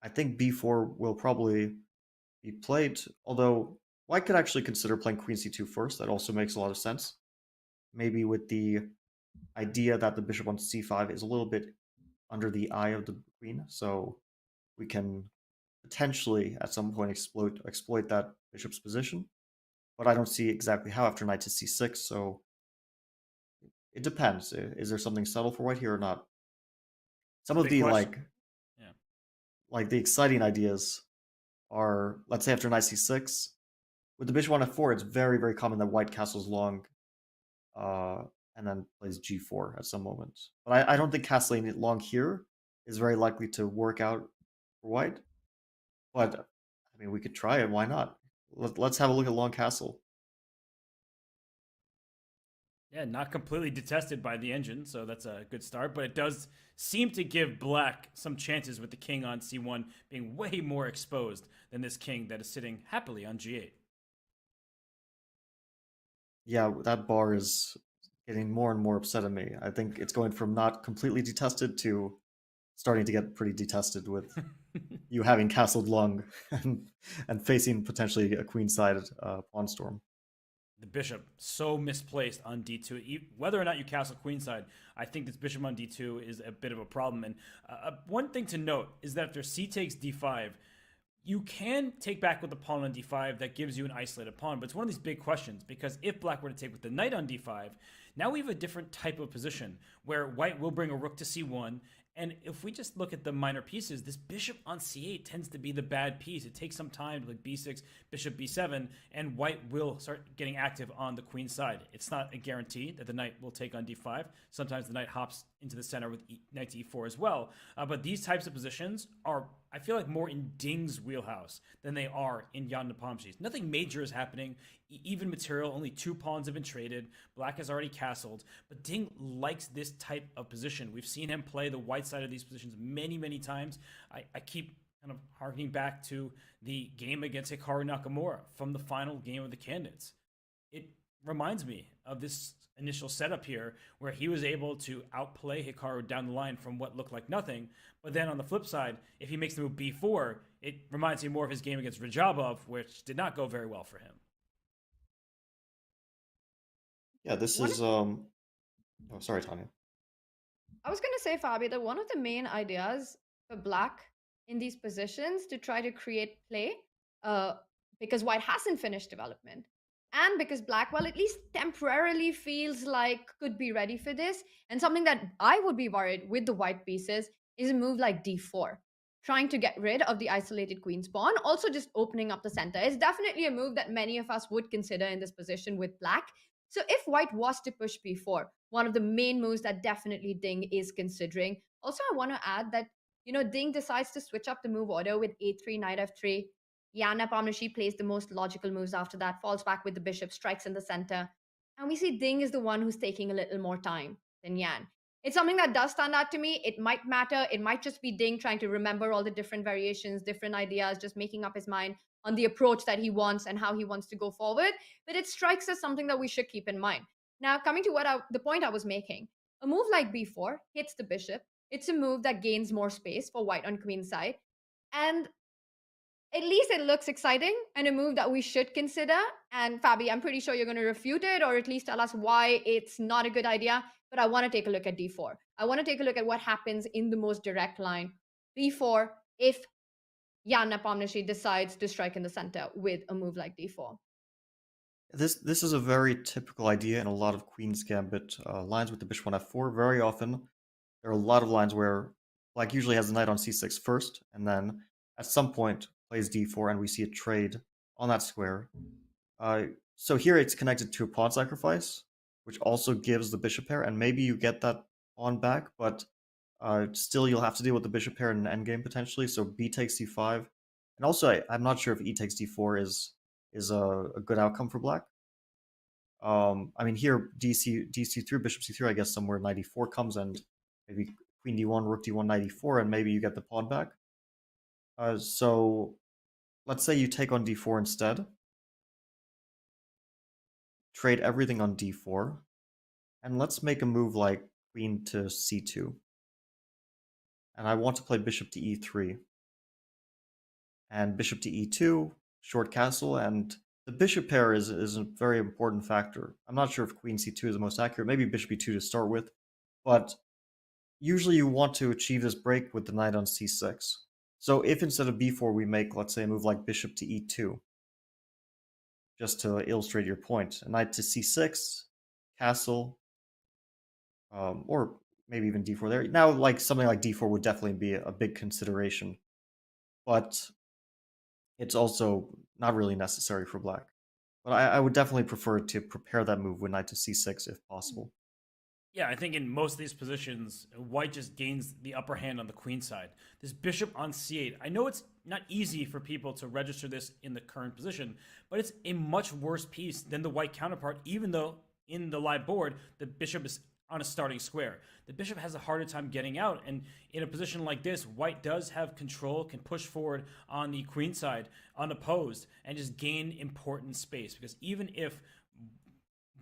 I think b4 will probably be played, although white could actually consider playing queen c2 first. That also makes a lot of sense. Maybe with the idea that the bishop on c5 is a little bit under the eye of the queen, so we can potentially at some point exploit that bishop's position. But I don't see exactly how after knight to c6, so it depends. Is there something subtle for white here or not? Some The of big the question. Yeah. like the exciting ideas are, let's say after knight c6, with the bishop on f4, it's very, very common that white castles long uh, and then plays g4 at some moment. But I don't think castling it long here is very likely to work out for white. But I mean, we could try it. Why not? Let's have a look at long castle. Yeah, not completely detested by the engine, so that's a good start. But it does seem to give black some chances with the king on c1 being way more exposed than this king that is sitting happily on g8. Yeah, that bar is getting more and more upset at me. I think it's going from not completely detested to starting to get pretty detested with you having castled long and facing potentially a queenside pawn storm. The bishop so misplaced on d2. Whether or not you castle queenside, I think this bishop on d2 is a bit of a problem. And one thing to note is that after c takes d5, you can take back with the pawn on d5. That gives you an isolated pawn, but it's one of these big questions because if black were to take with the knight on d5, now we have a different type of position where white will bring a rook to c1. And if we just look at the minor pieces, this bishop on c8 tends to be the bad piece. It takes some time to like b6, bishop b7, and white will start getting active on the queen side. It's not a guarantee that the knight will take on d5. Sometimes the knight hops into the center with knight to e4 as well. But these types of positions are, I feel like, more in Ding's wheelhouse than they are in Jan Nepomniachtchi's. Nothing major is happening. Even material, only 2 pawns have been traded. Black has already castled. But Ding likes this type of position. We've seen him play the white side of these positions many, many times. I keep kind of harkening back to the game against Hikaru Nakamura from the final game of the candidates. It reminds me of this initial setup here where he was able to outplay Hikaru down the line from what looked like nothing. But then on the flip side, if he makes the move b4, it reminds me more of his game against Rajabov, which did not go very well for him. Yeah, this One of is oh, sorry, Tanya. I was going to say, Fabi, that one of the main ideas for black in these positions to try to create play, uh, because white hasn't finished development, and because black, well, at least temporarily feels like could be ready for this, and something that I would be worried with the white pieces is a move like d4, trying to get rid of the isolated queen's pawn, also just opening up the center. It's definitely a move that many of us would consider in this position with black. So if white was to push b4, one of the main moves that definitely Ding is considering. Also, I want to add that, Ding decides to switch up the move order with a3, knight f3. Jan Nepomniachtchi plays the most logical moves after that, falls back with the bishop, strikes in the center. And we see Ding is the one who's taking a little more time than Yan. It's something that does stand out to me. It might matter. It might just be Ding trying to remember all the different variations, different ideas, just making up his mind on the approach that he wants and how he wants to go forward. But it strikes as something that we should keep in mind. Now, coming to the point I was making, a move like b4 hits the bishop. It's a move that gains more space for white on queen side, and at least it looks exciting and a move that we should consider. And Fabi, I'm pretty sure you're going to refute it or at least tell us why it's not a good idea. But I want to take a look at d4. I want to take a look at what happens in the most direct line, b4, if Jan Nepomniachtchi decides to strike in the center with a move like d4. This is a very typical idea in a lot of Queen's Gambit lines with the bishop on f4. Very often, there are a lot of lines where black usually has the knight on c6 first, and then at some point plays d4, and we see a trade on that square. So here it's connected to a pawn sacrifice, which also gives the bishop pair, and maybe you get that pawn back, but still you'll have to deal with the bishop pair in an endgame potentially. So b takes c5, and also I'm not sure if e takes d4 is a good outcome for black. I mean here dc3, bishop c3, I guess somewhere knight e4 comes, and maybe queen d1, rook d1, knight e4, and maybe you get the pawn back. So let's say you take on d4 instead, trade everything on d4, and let's make a move like queen to c2. And I want to play bishop to e3. and bishop to e2, short castle, and the bishop pair is a very important factor. I'm not sure if queen c2 is the most accurate, maybe bishop e2 to start with, but usually you want to achieve this break with the knight on c6. So if instead of b4 we make, let's say, a move like bishop to e2, just to illustrate your point, a knight to c6, castle, or maybe even d4 there. Now, like something like d4 would definitely be a big consideration, but it's also not really necessary for black. But I would definitely prefer to prepare that move with knight to c6 if possible. Yeah, I think in most of these positions, white just gains the upper hand on the queen side. This bishop on c8, I know it's not easy for people to register this in the current position, but it's a much worse piece than the white counterpart, even though in the live board, the bishop is on a starting square. The bishop has a harder time getting out, and in a position like this, white does have control, can push forward on the queen side unopposed, and just gain important space. Because even if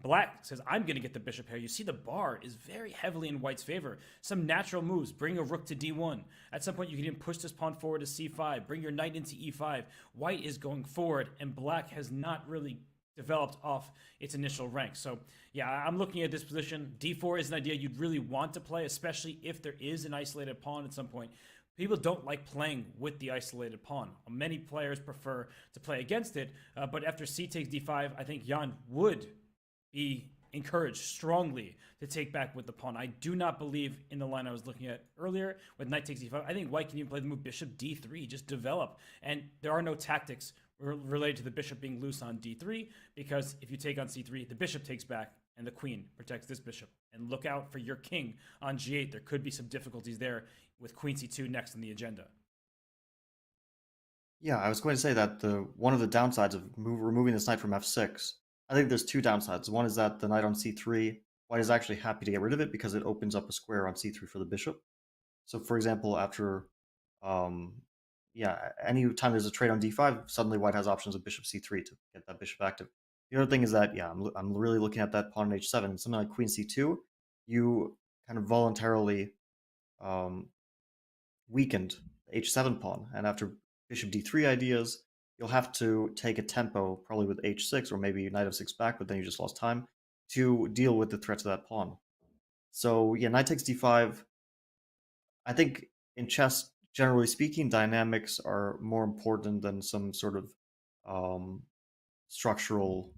black says, I'm going to get the bishop here, you see the bar is very heavily in white's favor. Some natural moves, bring a rook to d1. At some point, you can even push this pawn forward to c5, bring your knight into e5. White is going forward, and black has not really developed off its initial rank. So yeah, I'm looking at this position. d4 is an idea you'd really want to play, especially if there is an isolated pawn at some point. People don't like playing with the isolated pawn. Many players prefer to play against it, but after c takes d5, I think Jan would be encouraged strongly to take back with the pawn. I do not believe in the line I was looking at earlier with knight takes e5. I think white can even play the move bishop d3, just develop. And there are no tactics related to the bishop being loose on d3, because if you take on c3, the bishop takes back and the queen protects this bishop. And look out for your king on g8. There could be some difficulties there with queen c2 next on the agenda. Yeah, I was going to say that one of the downsides of removing this knight from f6, I think there's two downsides. One is that the knight on c3, white is actually happy to get rid of it because it opens up a square on c3 for the bishop. So for example, after, yeah, any time there's a trade on d5, suddenly white has options of bishop c3 to get that bishop active. The other thing is that, yeah, I'm really looking at that pawn on h7. Something like queen c2, you kind of voluntarily weakened the h7 pawn, and after bishop d3 ideas, you'll have to take a tempo, probably with h6 or maybe knight f6 back, but then you just lost time to deal with the threat to that pawn. So yeah, knight takes d5. I think in chess, generally speaking, dynamics are more important than some sort of um, structural,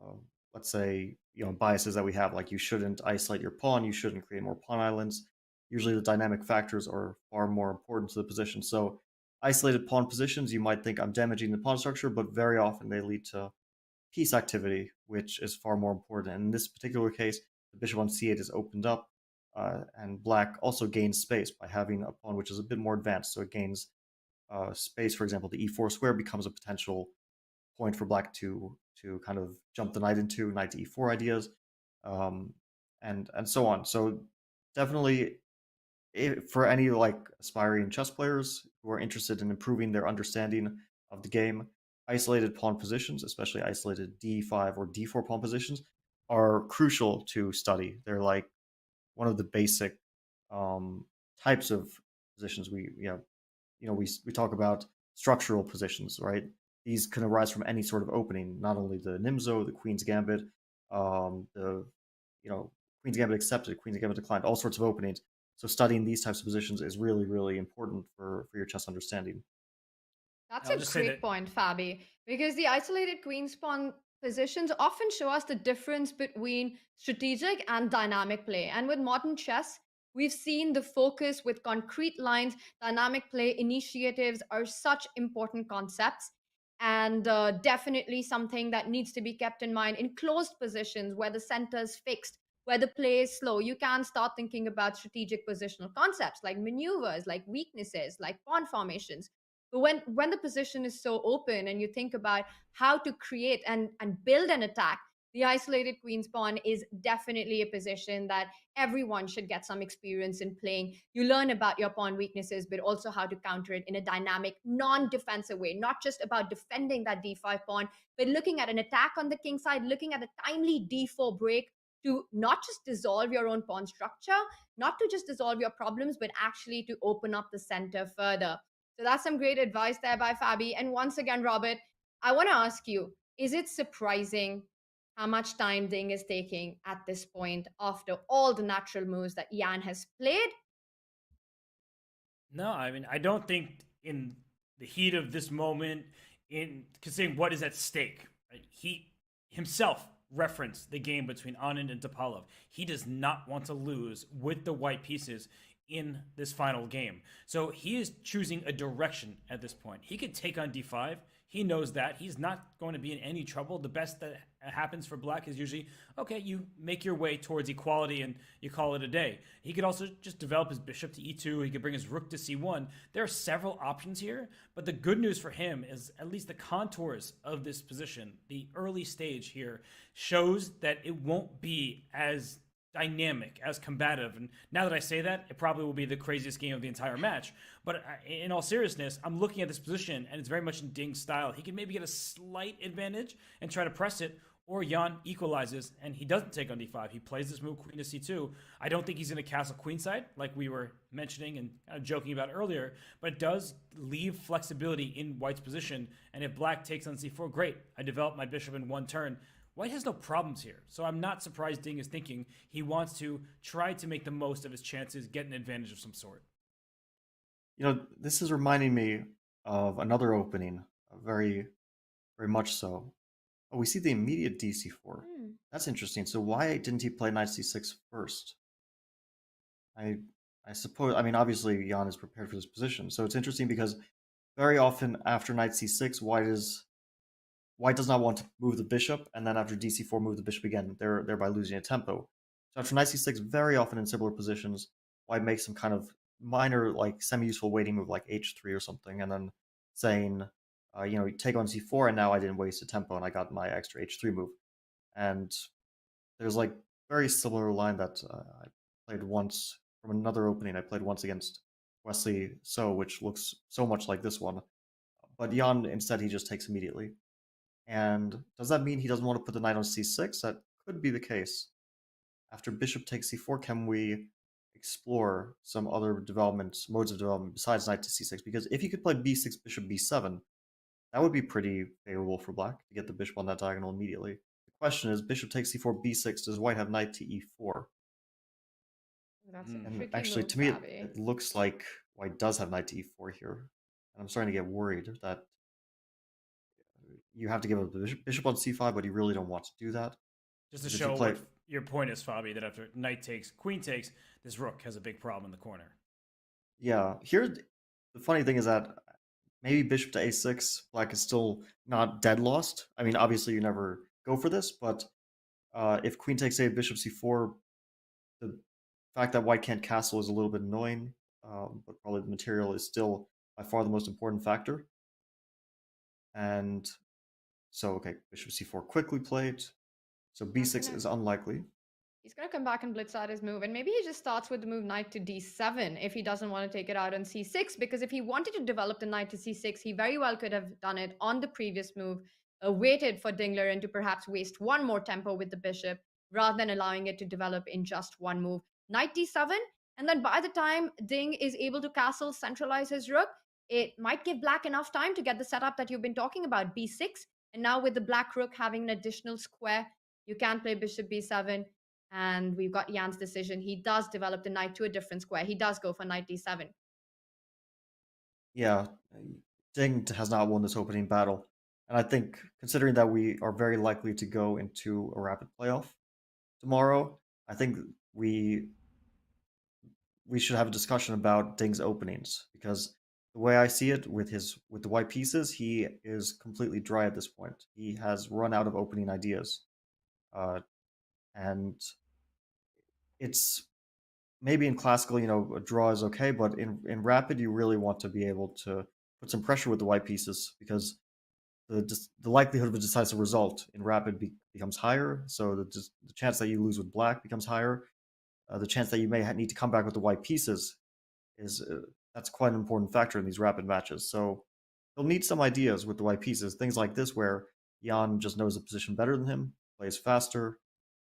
uh, let's say, biases that we have. Like you shouldn't isolate your pawn, you shouldn't create more pawn islands. Usually, the dynamic factors are far more important to the position. So, isolated pawn positions, you might think I'm damaging the pawn structure, but very often they lead to piece activity, which is far more important. And in this particular case, the bishop on c8 is opened up, and black also gains space by having a pawn which is a bit more advanced. So it gains space. For example, the e4 square becomes a potential point for black to kind of jump the knight into, knight to e4 ideas, um, and so on. So definitely, for any like aspiring chess players who are interested in improving their understanding of the game, isolated pawn positions, especially isolated d5 or d4 pawn positions, are crucial to study. They're like one of the basic types of positions we talk about structural positions, right? These can arise from any sort of opening, not only the Nimzo, the Queen's Gambit, the Queen's Gambit accepted, Queen's Gambit declined, all sorts of openings. So studying these types of positions is really, really important for your chess understanding. That's I'll a just say great that point, Fabi, because the isolated queen's pawn positions often show us the difference between strategic and dynamic play. And with modern chess, we've seen the focus with concrete lines, dynamic play initiatives are such important concepts. And definitely something that needs to be kept in mind in closed positions where the center is fixed, where the play is slow. You can start thinking about strategic positional concepts like maneuvers, like weaknesses, like pawn formations. But when the position is so open and you think about how to create and build an attack, the isolated queen's pawn is definitely a position that everyone should get some experience in playing. You learn about your pawn weaknesses, but also how to counter it in a dynamic, non-defensive way, not just about defending that d5 pawn, but looking at an attack on the king side, looking at a timely d4 break to not just dissolve your own pawn structure, not to just dissolve your problems, but actually to open up the center further. So that's some great advice there by Fabi. And once again, Robert, I want to ask you, is it surprising how much time Ding is taking at this point after all the natural moves that Yan has played? No, I mean, I don't think in the heat of this moment, in considering what is at stake, right? He himself referenced the game between Anand and Topalov. He does not want to lose with the white pieces in this final game. So he is choosing a direction at this point. He could take on d5. He knows that. He's not going to be in any trouble. The best that happens for black is usually, okay, you make your way towards equality and you call it a day. He could also just develop his bishop to e2. He could bring his rook to c1. There are several options here, but the good news for him is at least the contours of this position, the early stage here, shows that it won't be as dynamic, as combative. And now that I say that, it probably will be the craziest game of the entire match. But in all seriousness, I'm looking at this position, and it's very much in Ding's style. He can maybe get a slight advantage and try to press it, or Jan equalizes, and he doesn't take on d5. He plays this move, queen to c2. I don't think he's going to castle queenside, like we were mentioning and kind of joking about earlier, but it does leave flexibility in White's position. And if Black takes on c4, great. I develop my bishop in one turn. White has no problems here, so I'm not surprised Ding is thinking he wants to try to make the most of his chances, get an advantage of some sort. You know, this is reminding me of another opening, very, very much so. Oh, we see the immediate dc4. That's interesting. So why didn't he play knight c6 first? I suppose, I mean, obviously Jan is prepared for this position, so it's interesting because very often after knight c6, White does not want to move the bishop, and then after dc4, move the bishop again, thereby losing a tempo. So after knight c6, very often in similar positions, White makes some kind of minor, like semi-useful waiting move, like h3 or something, and then saying, you know, take on c4, and now I didn't waste a tempo, and I got my extra h3 move. And there's like very similar line that I played once from another opening. I played once against Wesley So, which looks so much like this one. But Jan, instead, he just takes immediately. And does that mean he doesn't want to put the knight on c6? That could be the case. After bishop takes c4, can we explore some other developments, modes of development besides knight to c6? Because if you could play b6, bishop b7, that would be pretty favorable for black to get the bishop on that diagonal immediately. The question is, bishop takes c4, b6, does white have knight to e4? That's a And tricky actually, move, to me, Fabi. it looks like white does have knight to e4 here. And I'm starting to get worried that you have to give up the bishop on c5, but you really don't want to do that. Just to If you show play- what your point is, Fabi, that after knight takes, queen takes, this rook has a big problem in the corner. Yeah, here the funny thing is that maybe bishop to a6, black is still not dead lost. I mean, obviously you never go for this, but if queen takes a, bishop c4, the fact that white can't castle is a little bit annoying, but probably the material is still by far the most important factor. And so, okay, bishop c4 quickly played. So b6 is unlikely. He's going to come back and blitz out his move. And maybe he just starts with the move knight to d7 if he doesn't want to take it out on c6. Because if he wanted to develop the knight to c6, he very well could have done it on the previous move, waited for Ding Liren to perhaps waste one more tempo with the bishop rather than allowing it to develop in just one move. Knight d7. And then by the time Ding is able to castle, centralize his rook, it might give black enough time to get the setup that you've been talking about, b6. And now with the black rook having an additional square, you can play bishop b7. And we've got Jan's decision. He does develop the knight to a different square. He does go for knight d7. Yeah, Ding has not won this opening battle. And I think, considering that we are very likely to go into a rapid playoff tomorrow, I think we should have a discussion about Ding's openings, because the way I see it with the white pieces, he is completely dry at this point. He has run out of opening ideas. And it's maybe in classical, you know, a draw is okay, but in rapid, you really want to be able to put some pressure with the white pieces, because the likelihood of a decisive result in rapid becomes higher. So the chance that you lose with black becomes higher. The chance that you may need to come back with the white pieces is that's quite an important factor in these rapid matches. So he'll need some ideas with the white pieces, things like this where Jan just knows the position better than him, plays faster,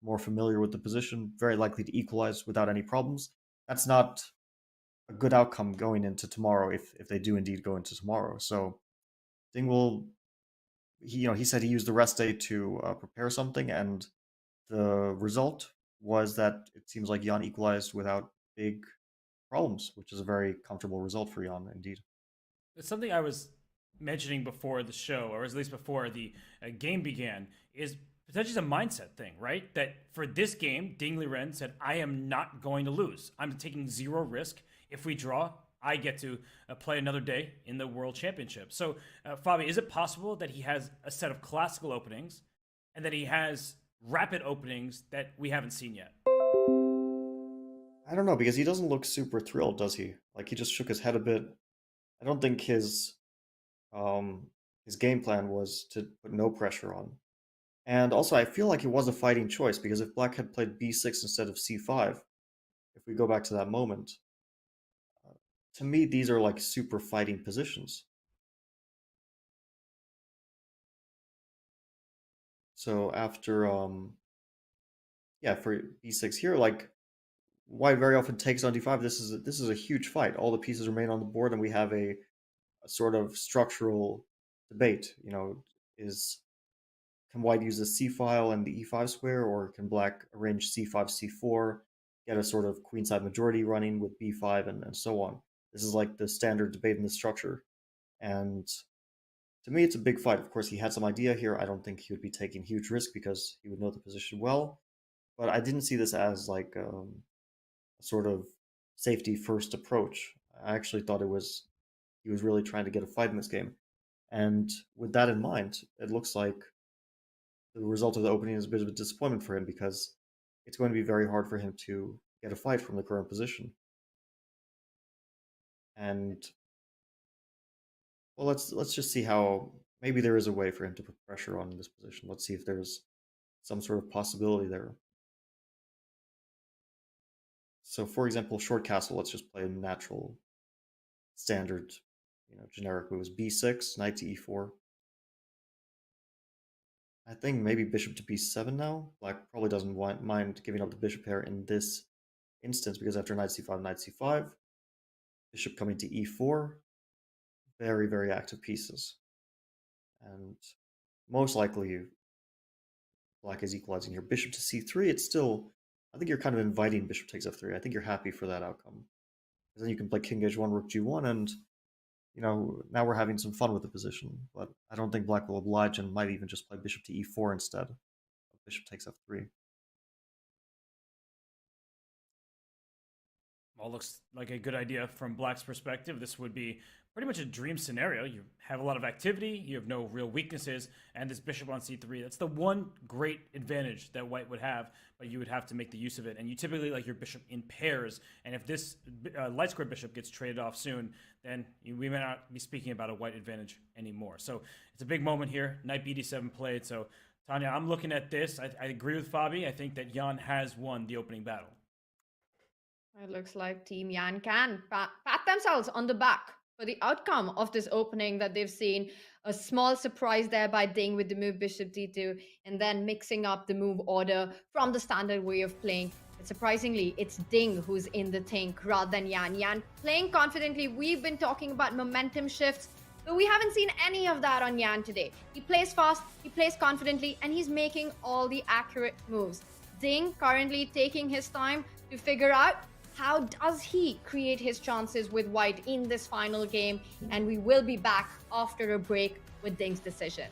more familiar with the position, very likely to equalize without any problems. That's not a good outcome going into tomorrow if they do indeed go into tomorrow. So Ding will, he said he used the rest day to prepare something, and the result was that it seems like Jan equalized without big problems, which is a very comfortable result for Jan indeed. It's something I was mentioning before the show, or at least before the game began, is potentially a mindset thing, right? That for this game, Ding Liren said, I am not going to lose. I'm taking zero risk. If we draw, I get to play another day in the World Championship. So, Fabi, is it possible that he has a set of classical openings and that he has rapid openings that we haven't seen yet? I don't know, because he doesn't look super thrilled, does he? Like, he just shook his head a bit. I don't think um his game plan was to put no pressure on. And also, I feel like it was a fighting choice, because if Black had played b6 instead of c5, if we go back to that moment, to me, these are like super fighting positions. So after, yeah, for b6 here, like, white very often takes on d5. This is a huge fight. All the pieces remain on the board, and we have a sort of structural debate. Is can white use the c file and the e5 square, or can black arrange c5, c4, get a sort of queenside majority running with b5, and so on? This is like the standard debate in the structure. And to me, it's a big fight. Of course, he had some idea here. I don't think he would be taking huge risk because he would know the position well. But I didn't see this as like a sort of safety first approach. I actually thought he was really trying to get a fight in this game. And with that in mind, it looks like the result of the opening is a bit of a disappointment for him, because it's going to be very hard for him to get a fight from the current position. And well, let's just see how maybe there is a way for him to put pressure on this position. Let's see if there's some sort of possibility there. So, for example, short castle. Let's just play a natural, standard, generic moves: b6, knight to e4. I think maybe bishop to b7 now. Black probably doesn't mind giving up the bishop pair in this instance, because after knight c5, bishop coming to e4, very, very active pieces. And most likely black is equalizing here. Bishop to c3, it's still, I think you're kind of inviting bishop takes f3. I think you're happy for that outcome. Because then you can play king h1, rook g1, and now we're having some fun with the position. But I don't think black will oblige, and might even just play bishop to e4 instead of bishop takes f3. Well, looks like a good idea from Black's perspective. This would be pretty much a dream scenario. You have a lot of activity, you have no real weaknesses, and this bishop on c3, that's the one great advantage that white would have, but you would have to make the use of it. And you typically like your bishop in pairs, and if this light square bishop gets traded off soon, then we may not be speaking about a white advantage anymore. So it's a big moment here. Knight bd7 played. So Tanya, I'm looking at this. I agree with Fabi. I think that Jan has won the opening battle. It looks like Team Yan can pat themselves on the back for the outcome of this opening that they've seen. A small surprise there by Ding with the move bishop d2, and then mixing up the move order from the standard way of playing. But surprisingly, it's Ding who's in the think rather than Yan. Yan playing confidently. We've been talking about momentum shifts, but we haven't seen any of that on Yan today. He plays fast, he plays confidently, and he's making all the accurate moves. Ding currently taking his time to figure out how does he create his chances with white in this final game? And we will be back after a break with Ding's decision.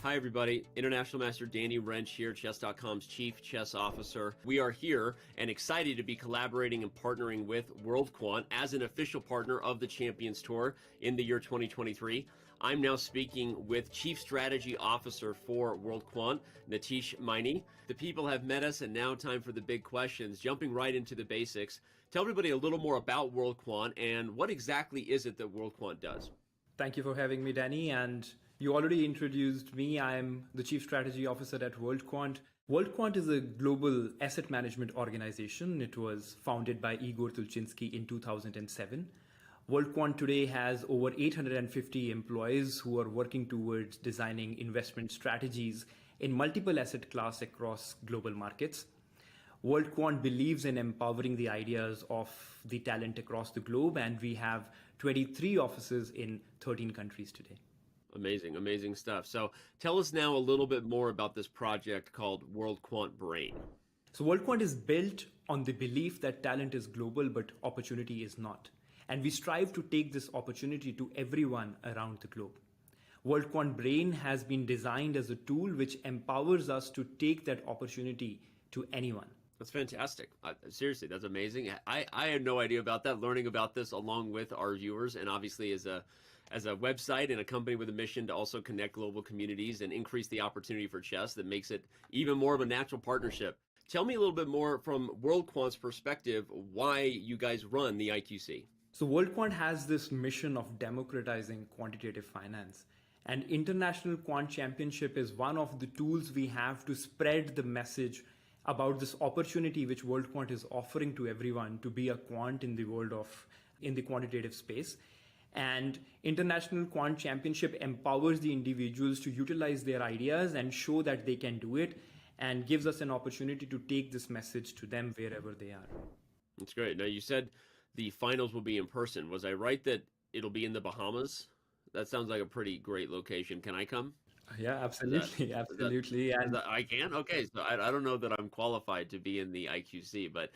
Hi everybody, International Master Danny Wrench here, Chess.com's Chief Chess Officer. We are here and excited to be collaborating and partnering with World Quant as an official partner of the Champions Tour in the year 2023. I'm now speaking with Chief Strategy Officer for World Quant, Natish Maini. The people have met us, and now time for the big questions. Jumping right into the basics, tell everybody a little more about World Quant and what exactly is it that World Quant does? Thank you for having me, Danny. And you already introduced me. I'm the Chief Strategy Officer at World Quant. World Quant is a global asset management organization. It was founded by Igor Tulchinsky in 2007. World Quant today has over 850 employees who are working towards designing investment strategies in multiple asset class across global markets. World Quant believes in empowering the ideas of the talent across the globe, and we have 23 offices in 13 countries today. Amazing, amazing stuff. So tell us now a little bit more about this project called World Quant Brain. So World Quant is built on the belief that talent is global, but opportunity is not. And we strive to take this opportunity to everyone around the globe. World Quant Brain has been designed as a tool which empowers us to take that opportunity to anyone. That's fantastic. Seriously, that's amazing. I had no idea about that. Learning about this along with our viewers, and obviously as a website and a company with a mission to also connect global communities and increase the opportunity for chess, that makes it even more of a natural partnership. Tell me a little bit more from World Quant's perspective why you guys run the IQC. So World Quant has this mission of democratizing quantitative finance. And International Quant Championship is one of the tools we have to spread the message about this opportunity which World Quant is offering to everyone to be a quant in the in the quantitative space. And International Quant Championship empowers the individuals to utilize their ideas and show that they can do it, and gives us an opportunity to take this message to them wherever they are. That's great. Now, you said the finals will be in person. Was I right that it'll be in the Bahamas? That sounds like a pretty great location. Can I come? Yeah, absolutely. Absolutely. I can? Okay, so I don't know that I'm qualified to be in the IQC, but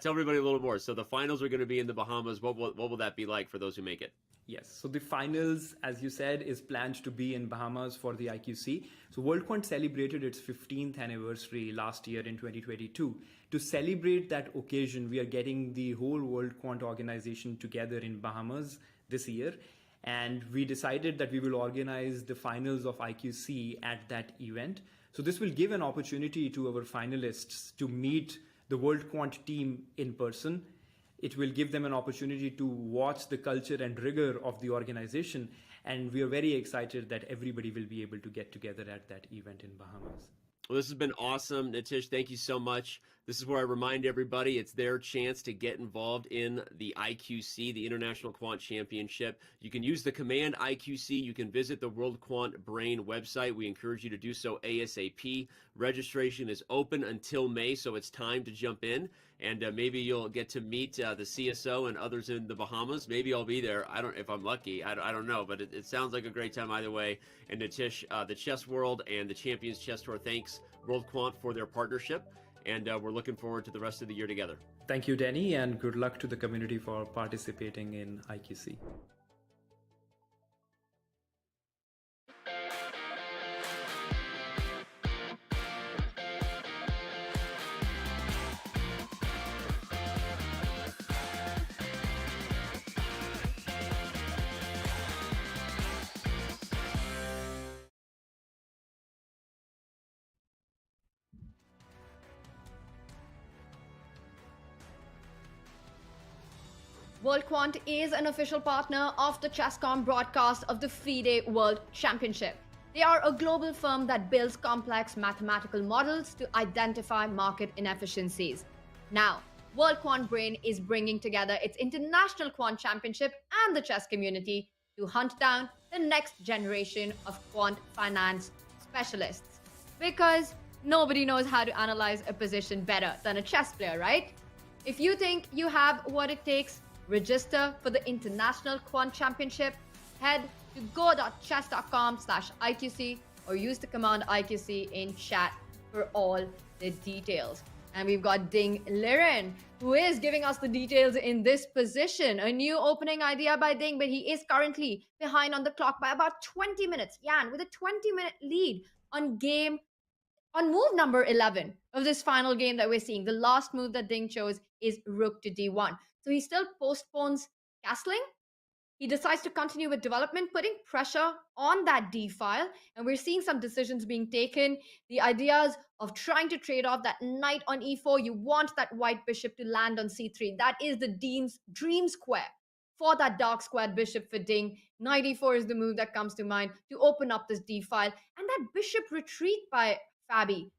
tell everybody a little more. So the finals are going to be in the Bahamas. What will that be like for those who make it? Yes. So the finals, as you said, is planned to be in Bahamas for the IQC. So World Quant celebrated its 15th anniversary last year in 2022. To celebrate that occasion, we are getting the whole World Quant organization together in Bahamas this year. And we decided that we will organize the finals of IQC at that event. So this will give an opportunity to our finalists to meet the World Quant team in person. It will give them an opportunity to watch the culture and rigor of the organization. And we are very excited that everybody will be able to get together at that event in Bahamas. Well, this has been awesome. Nitish, thank you so much. This is where I remind everybody it's their chance to get involved in the IQC, the International Quant Championship. You can use the command IQC. You can visit the World Quant Brain website. We encourage you to do so ASAP. Registration is open until May, so it's time to jump in. And maybe you'll get to meet the CSO and others in the Bahamas. Maybe I'll be there. If I'm lucky. I don't know, but it sounds like a great time either way. And Nitish, the Chess World and the Champions Chess Tour, thanks World Quant for their partnership. And we're looking forward to the rest of the year together. Thank you, Danny, and good luck to the community for participating in IQC. World Quant is an official partner of the Chess.com broadcast of the FIDE World Championship. They are a global firm that builds complex mathematical models to identify market inefficiencies. Now, World Quant Brain is bringing together its International Quant Championship and the chess community to hunt down the next generation of quant finance specialists. Because nobody knows how to analyze a position better than a chess player, right? If you think you have what it takes, register for the International Quant Championship. Head to go.chess.com/IQC or use the command IQC in chat for all the details. And we've got Ding Liren, who is giving us the details in this position. A new opening idea by Ding, but he is currently behind on the clock by about 20 minutes. Yan, with a 20-minute lead on move number 11 of this final game that we're seeing. The last move that Ding chose is rook to d1. So he still postpones castling. He decides to continue with development, putting pressure on that d file. And we're seeing some decisions being taken. The ideas of trying to trade off that knight on e4. You want that white bishop to land on c3. That is the dream square for that dark squared bishop for Ding. Knight e4 is the move that comes to mind to open up this d file. And that bishop retreat by Fabi.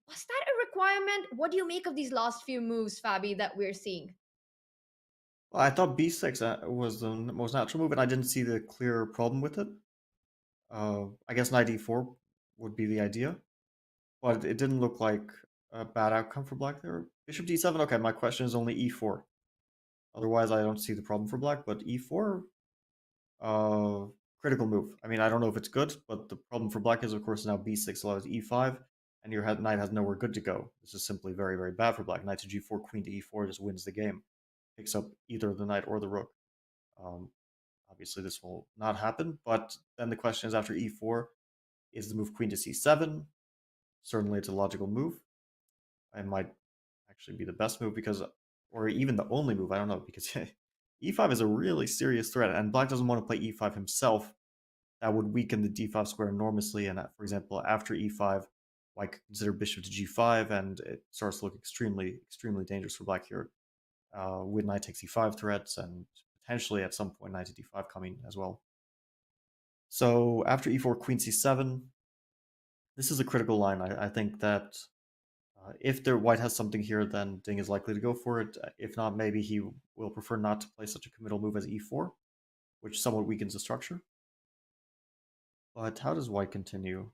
Was that a requirement? What do you make of these last few moves, Fabi, that we're seeing? Well, I thought b6 was the most natural move, and I didn't see the clear problem with it. I guess knight e4 would be the idea. but it didn't look like a bad outcome for black there. Bishop d7, okay, my question is only e4. Otherwise, I don't see the problem for black, but e4, uh, critical move. I mean, I don't know if it's good, but the problem for black is, of course, now b6 allows e5, and your knight has nowhere good to go. This is simply very, very bad for black. Knight to g4, queen to e4 just wins the game. Picks up either the knight or the rook. Obviously, this will not happen, but then the question is, after e4, is the move queen to c7? Certainly, it's a logical move. It might actually be the best move because, or even the only move, I don't know, because e5 is a really serious threat, and black doesn't want to play e5 himself. That would weaken the d5 square enormously, and for example, after e5, white could consider bishop to g5, and it starts to look extremely, extremely dangerous for black here, with knight takes e5 threats, and potentially at some point knight to d5 coming as well. So after e4, queen c7, this is a critical line. I think that if white has something here, then Ding is likely to go for it. If not, maybe he will prefer not to play such a committal move as e4, which somewhat weakens the structure. But how does white continue?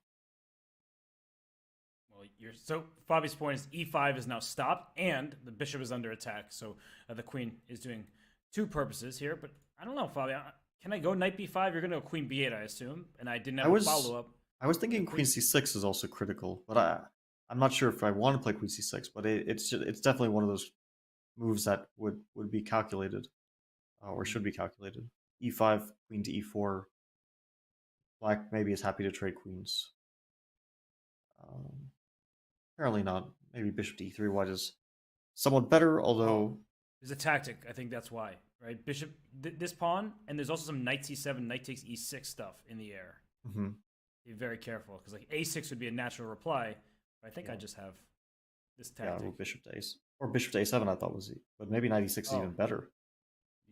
Well, so Fabi's point is e5 is now stopped, and the bishop is under attack. So the queen is doing two purposes here. But I don't know, Fabi. Can I go knight b5? You're going to go queen b8, I assume, and I didn't have a follow-up. I was thinking queen c6 is also critical, but I'm not sure if I want to play queen c6. But it's definitely one of those moves that would be calculated, or should be calculated. e5, queen to e4. Black maybe is happy to trade queens. Apparently not. Maybe bishop to e3. White is somewhat better, although there's a tactic. I think that's why, right? Bishop, this pawn, and there's also some knight c7, knight takes e6 stuff in the air. Mm-hmm. Be very careful, because like a6 would be a natural reply. But I think I just have this tactic. Yeah, bishop to a6 or bishop to a7. I thought was, but maybe knight e6 is even better.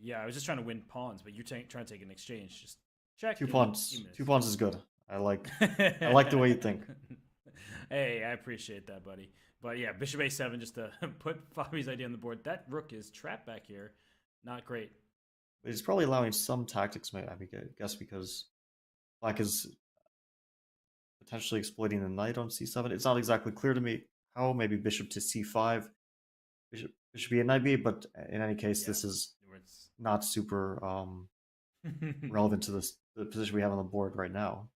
Yeah, I was just trying to win pawns, but you're trying to take an exchange. Just check. Two pawns. Two pawns is good. I like the way you think. Hey, I appreciate that, buddy. But yeah, bishop a7 just to put Fabi's idea on the board. That rook is trapped back here. Not great. But he's probably allowing some tactics, I guess, because black is potentially exploiting the knight on c7. It's not exactly clear to me how. Maybe bishop to c5, bishop b8, knight b8. But in any case, this is not super relevant to the position we have on the board right now.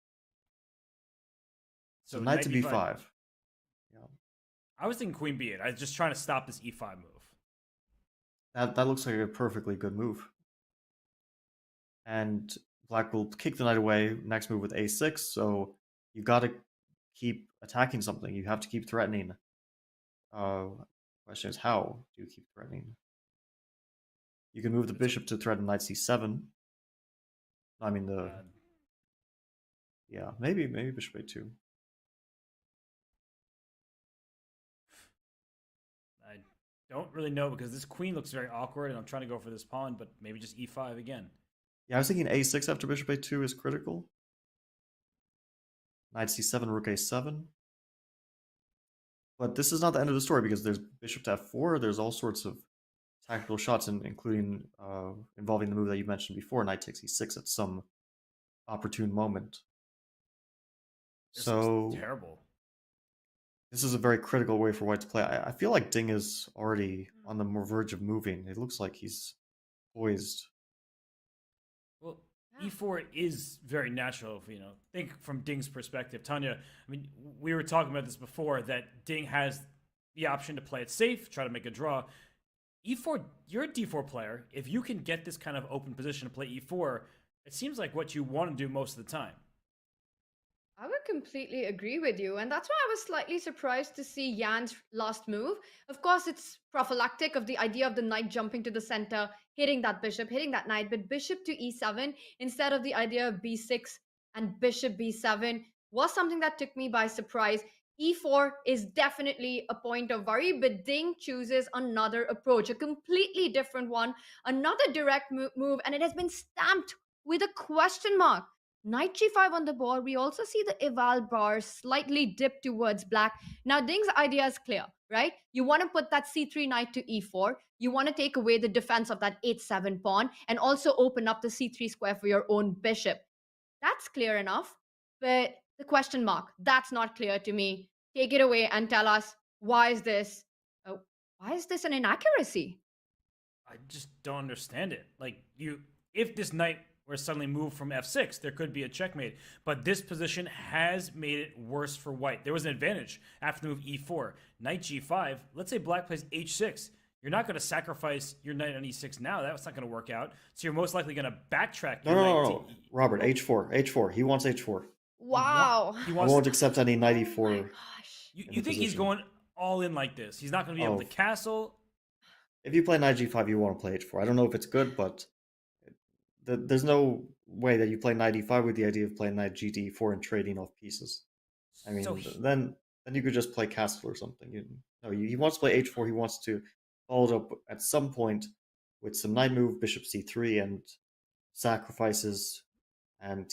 So knight to b5. Yeah. I was thinking queen b8. I was just trying to stop this e5 move. That looks like a perfectly good move. And black will kick the knight away. Next move with a6. So you got to keep attacking something. You have to keep threatening. Question is, how do you keep threatening? You can move the bishop to threaten knight c7. I mean yeah, maybe bishop a2. I don't really know, because this queen looks very awkward, and I'm trying to go for this pawn, but maybe just e5 again. Yeah, I was thinking a6 after bishop a2 is critical. Knight c7, rook a7. But this is not the end of the story, because there's bishop to f4. There's all sorts of tactical shots, including involving the move that you mentioned before, knight takes e6 at some opportune moment. This so terrible. This is a very critical way for white to play. I feel like Ding is already on the verge of moving. It looks like he's poised. Well, e4 is very natural, if think from Ding's perspective. Tanya, I mean, we were talking about this before, that Ding has the option to play it safe, try to make a draw. E4, you're a d4 player. If you can get this kind of open position to play e4, it seems like what you want to do most of the time. I would completely agree with you. And that's why I was slightly surprised to see Jan's last move. Of course, it's prophylactic of the idea of the knight jumping to the center, hitting that bishop, hitting that knight, but bishop to e7 instead of the idea of b6 and bishop b7 was something that took me by surprise. E4 is definitely a point of worry, but Ding chooses another approach, a completely different one, another direct move, and it has been stamped with a question mark. Knight g5 on the board. We also see the eval bar slightly dip towards black. Now, Ding's idea is clear, right? You want to put that c3 knight to e4. You want to take away the defense of that h7 pawn and also open up the c3 square for your own bishop. That's clear enough, but the question mark, that's not clear to me. take it away and tell us why is this an inaccuracy? I just don't understand it. Like if this knight were suddenly moved from f6, there could be a checkmate. But this position has made it worse for white. There was an advantage after the move e4, knight g5. Let's say black plays h6. You're not going to sacrifice your knight on e6 now. That's not going to work out. So you're most likely going to backtrack. No. Robert, h4. He wants h4. Wow. He I wants. won't accept any knight Oh e4. my gosh. You think he's going all in like this? He's not going to be able to castle. If you play knight g5, you want to play h4. I don't know if it's good, but there's no way that you play knight e5 with the idea of playing knight gd4 and trading off pieces. I mean, So then you could just play castle or something. He wants to play h4. He wants to follow it up at some point with some knight move, bishop c3, and sacrifices. And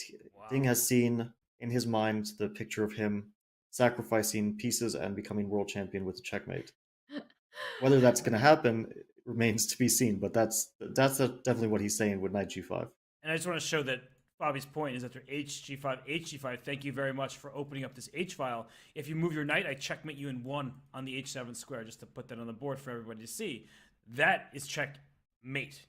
Ding has seen in his mind the picture of him sacrificing pieces and becoming world champion with a checkmate. Whether that's going to happen remains to be seen, but that's definitely what he's saying with knight g5. And I just want to show that Bobby's point is after hg5, thank you very much for opening up this h file. If you move your knight, I checkmate you in 1 on the h7 square, just to put that on the board for everybody to see. That is checkmate.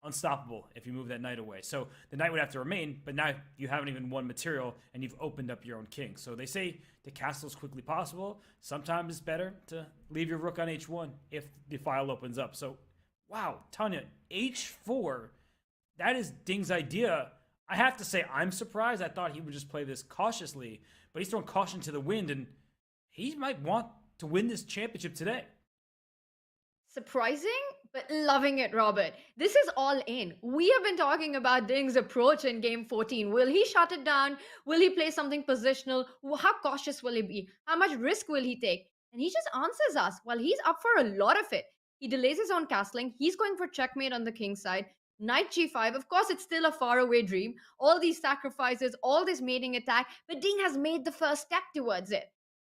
Unstoppable if you move that knight away. So the knight would have to remain, but now you haven't even won material and you've opened up your own king. So they say to castle as quickly possible. Sometimes it's better to leave your rook on h1 if the file opens up. So, wow, Tanya, h4, that is Ding's idea. I have to say, I'm surprised. I thought he would just play this cautiously, but he's throwing caution to the wind, and he might want to win this championship today. Surprising, but loving it, Robert. This is all in. We have been talking about Ding's approach in game 14. Will he shut it down? Will he play something positional? How cautious will he be? How much risk will he take? And he just answers us. Well, he's up for a lot of it. He delays his own castling. He's going for checkmate on the king side. Knight g5. Of course, it's still a faraway dream. All these sacrifices, all this mating attack, but Ding has made the first step towards it.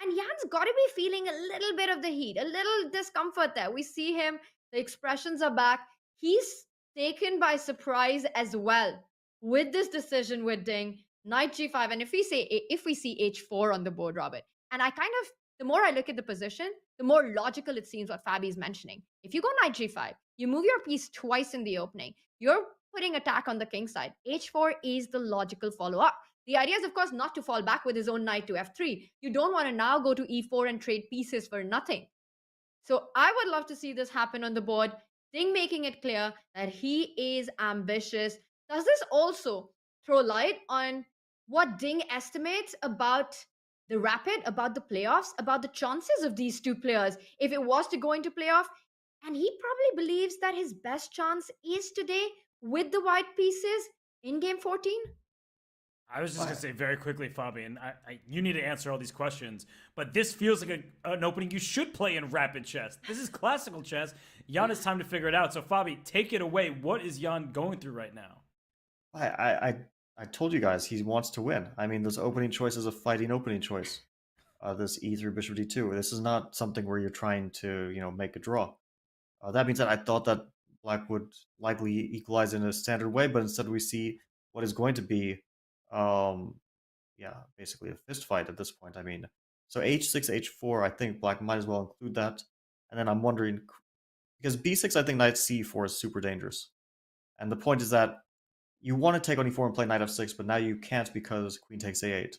And Jan's got to be feeling a little bit of the heat, a little discomfort there. We see him, the expressions are back. He's taken by surprise as well with this decision with Ding, knight g5. And if we see h4 on the board, Robert, and the more I look at the position, the more logical it seems what Fabi's mentioning. If you go knight g5, you move your piece twice in the opening, you're putting attack on the king side. h4 is the logical follow-up. The idea is, of course, not to fall back with his own knight to f3. You don't want to now go to e4 and trade pieces for nothing. So I would love to see this happen on the board. Ding making it clear that he is ambitious. Does this also throw light on what Ding estimates about the rapid, about the playoffs, about the chances of these two players if it was to go into playoff? And he probably believes that his best chance is today with the white pieces in game 14. I was just going to say very quickly, Fabian, you need to answer all these questions, but this feels like an opening you should play in rapid chess. This is classical chess. Jan has time to figure it out. So, Fabi, take it away. What is Jan going through right now? I told you guys he wants to win. I mean, this opening choice is a fighting opening choice. This e3 bishop d2. This is not something where you're trying to make a draw. That being said, I thought that black would likely equalize in a standard way, but instead we see what is going to be basically a fist fight at this point. I mean, so h6, h4, I think black might as well include that. And then I'm wondering, because b6, I think knight c4 is super dangerous. And the point is that you want to take on e4 and play knight f6, but now you can't because queen takes a8.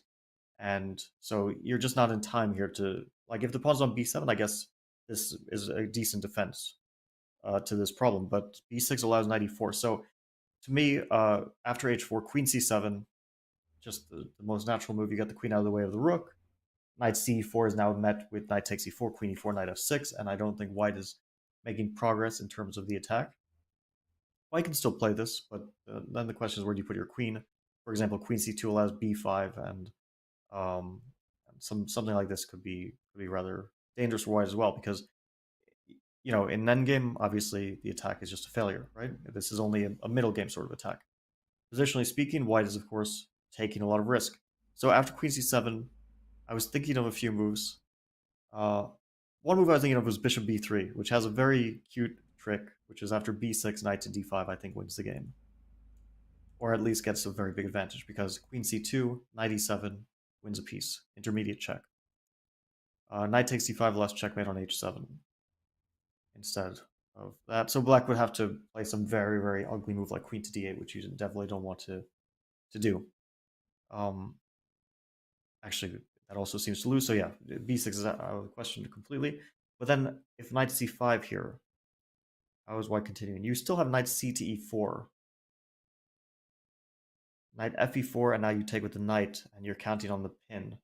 And so you're just not in time here to, like, if the pawn's on b7, I guess this is a decent defense to this problem. But b6 allows knight e4. So to me, after h4, queen c7, just the most natural move. You get the queen out of the way of the rook. Knight c4 is now met with knight takes e4, queen e4, knight f6, and I don't think white is making progress in terms of the attack. White can still play this, but then the question is, where do you put your queen? For example, queen c2 allows b5, and something like this could be rather dangerous for white as well, because in endgame, obviously the attack is just a failure, right? This is only a middle game sort of attack. Positionally speaking, white is of course taking a lot of risk. So after queen c7, I was thinking of a few moves. One move I was thinking of was bishop b3, which has a very cute trick, which is after b6, knight to d5, I think wins the game. Or at least gets a very big advantage, because queen c2, knight e7 wins a piece, intermediate check. Knight takes d5, last checkmate on h7 instead of that. So black would have to play some very, very ugly move like queen to d8, which you definitely don't want to do. Actually, that also seems to lose. So yeah, b6 is out of the question completely. But then if knight c5 here, how is white continuing? You still have knight c to e4. Knight fe4, and now you take with the knight, and you're counting on the pin.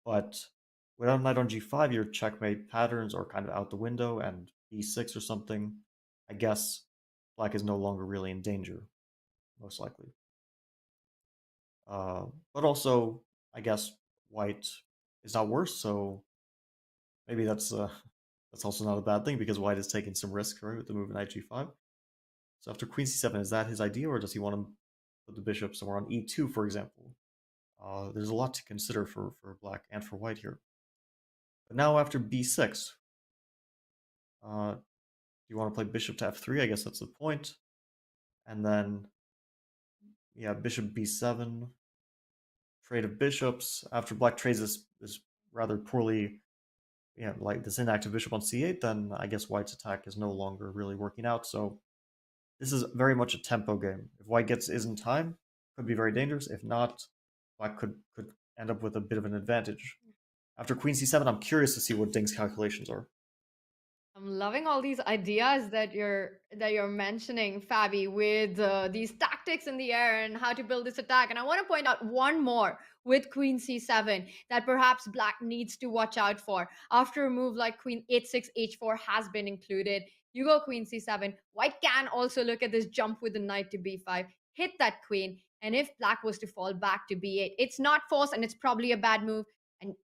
But without knight on g5, your checkmate patterns are kind of out the window, and b6 or something. I guess black is no longer really in danger, most likely. But also, I guess white is not worse, so maybe that's also not a bad thing, because white is taking some risk, right, with the move knight g5. So after queen c7, is that his idea, or does he want to put the bishop somewhere on e2, for example? There's a lot to consider for black and for white here. But now after b6, do you want to play bishop to f3? I guess that's the point. And then, yeah, bishop b7, trade of bishops. After black trades this rather poorly, like this inactive bishop on c8, then I guess white's attack is no longer really working out. So this is very much a tempo game. If white gets is in time, could be very dangerous. If not, black could end up with a bit of an advantage. After queen c7, I'm curious to see what Ding's calculations are. I'm loving all these ideas that you're mentioning, Fabi, with these tactics in the air and how to build this attack. And I want to point out one more with queen c7 that perhaps black needs to watch out for. After a move like queen h6, h4 has been included, you go queen c7. White can also look at this jump with the knight to b5, hit that queen, and if black was to fall back to b8, it's not forced and it's probably a bad move. And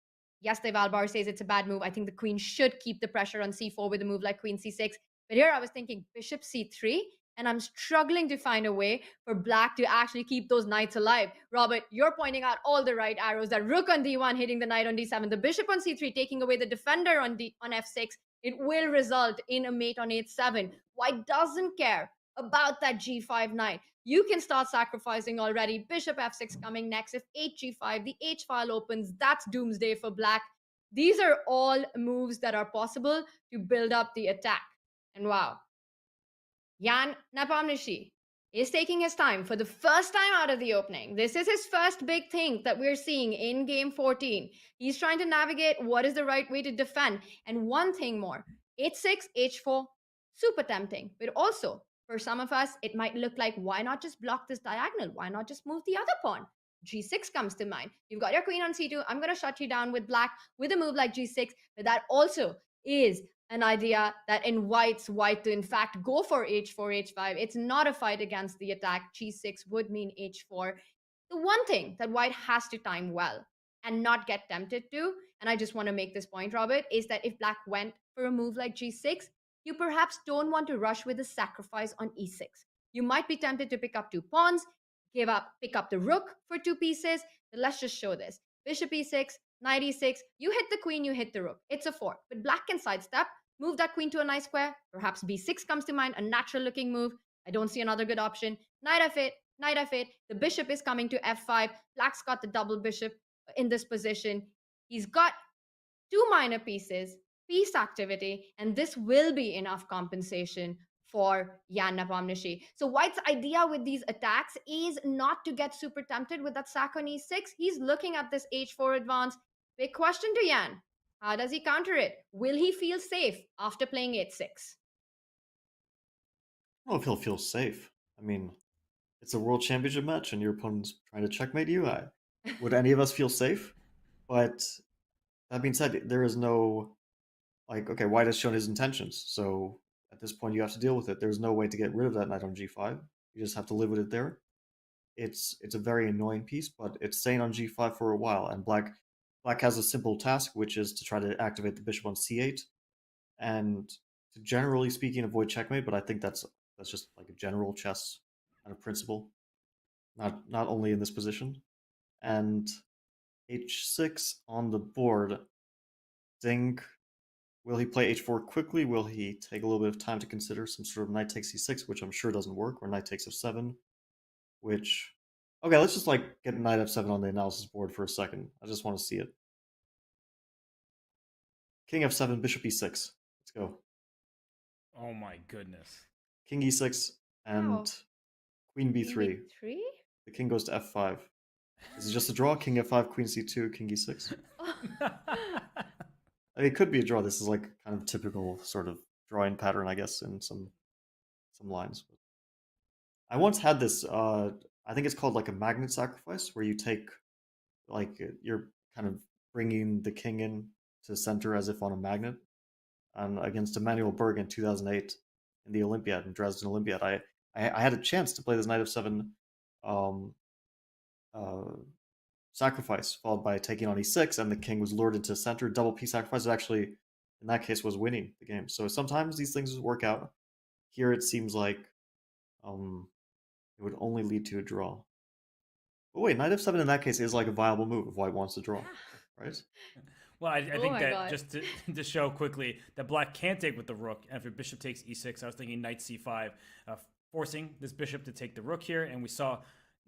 yes, the Valbar says it's a bad move. I think the queen should keep the pressure on c4 with a move like queen c6. But here I was thinking bishop c3, and I'm struggling to find a way for black to actually keep those knights alive. Robert, you're pointing out all the right arrows. That rook on d1 hitting the knight on d7, the bishop on c3 taking away the defender on f6. It will result in a mate on h7. White doesn't care about that g5 knight. You can start sacrificing already. Bishop f6 coming next. If hg5, the h file opens, that's doomsday for black. These are all moves that are possible to build up the attack. And wow, Jan Nepomniachtchi is taking his time for the first time out of the opening. This is his first big thing that we're seeing in game 14. He's trying to navigate what is the right way to defend. And one thing more, h6, h4, super tempting. But also, for some of us, it might look like, why not just block this diagonal? Why not just move the other pawn? G6 comes to mind. You've got your queen on c2. I'm going to shut you down with black with a move like g6. But that also is an idea that invites white to in fact go for h4, h5. It's not a fight against the attack. g6 would mean h4. The one thing that white has to time well and not get tempted to, and I just want to make this point, Robert, is that if black went for a move like g6, you perhaps don't want to rush with a sacrifice on e6. You might be tempted to pick up 2 pawns, pick up the rook for 2 pieces, but let's just show this. Bishop e6, knight e6, you hit the queen, you hit the rook. It's a 4. But black can sidestep, move that queen to a nice square. Perhaps b6 comes to mind, a natural looking move. I don't see another good option. Knight f8, knight f8. The bishop is coming to f5. Black's got the double bishop in this position. He's got 2 minor pieces, piece activity, and this will be enough compensation for Jan Nepomniachtchi. So white's idea with these attacks is not to get super tempted with that sack on e6. He's looking at this h4 advance. Big question to Jan. How does he counter it? Will he feel safe after playing h6? I don't know if he'll feel safe. I mean, it's a world championship match and your opponent's trying to checkmate you. Would any of us feel safe? But that being said, there is no, okay, white has shown his intentions. So at this point, you have to deal with it. There's no way to get rid of that knight on g5. You just have to live with it there. It's a very annoying piece, but it's staying on g5 for a while. And black has a simple task, which is to try to activate the bishop on c8. And to, generally speaking, avoid checkmate, but I think that's just like a general chess kind of principle, not only in this position. And h6 on the board. Ding, will he play h4 quickly? Will he take a little bit of time to consider some sort of knight takes c6, which I'm sure doesn't work, or knight takes f7, which... Okay, let's just get knight f7 on the analysis board for a second. I just want to see it. King f7, bishop e6. Let's go. Oh my goodness. King e6 and Wow. queen King b3. B3? The king goes to f5. Is it just a draw? King f5, queen c2, king e6. I mean, it could be a draw. This is like kind of typical sort of drawing pattern, I guess, in some lines. I once had this. I think it's called like a magnet sacrifice, where you take like you're kind of bringing the king in to center as if on a magnet. And against Emanuel Berg in 2008 in the Olympiad, in Dresden Olympiad, I had a chance to play this knight f7 um, uh, sacrifice, followed by taking on e6, and the king was lured into center. Double p sacrifice actually, in that case, was winning the game. So sometimes these things work out. Here it seems like it would only lead to a draw. But wait, knight f7 in that case is like a viable move if white wants to draw, right? Well, I Oh think my that God. just to show quickly that black can take with the rook, and if bishop takes e6, I was thinking knight c5, forcing this bishop to take the rook here, and we saw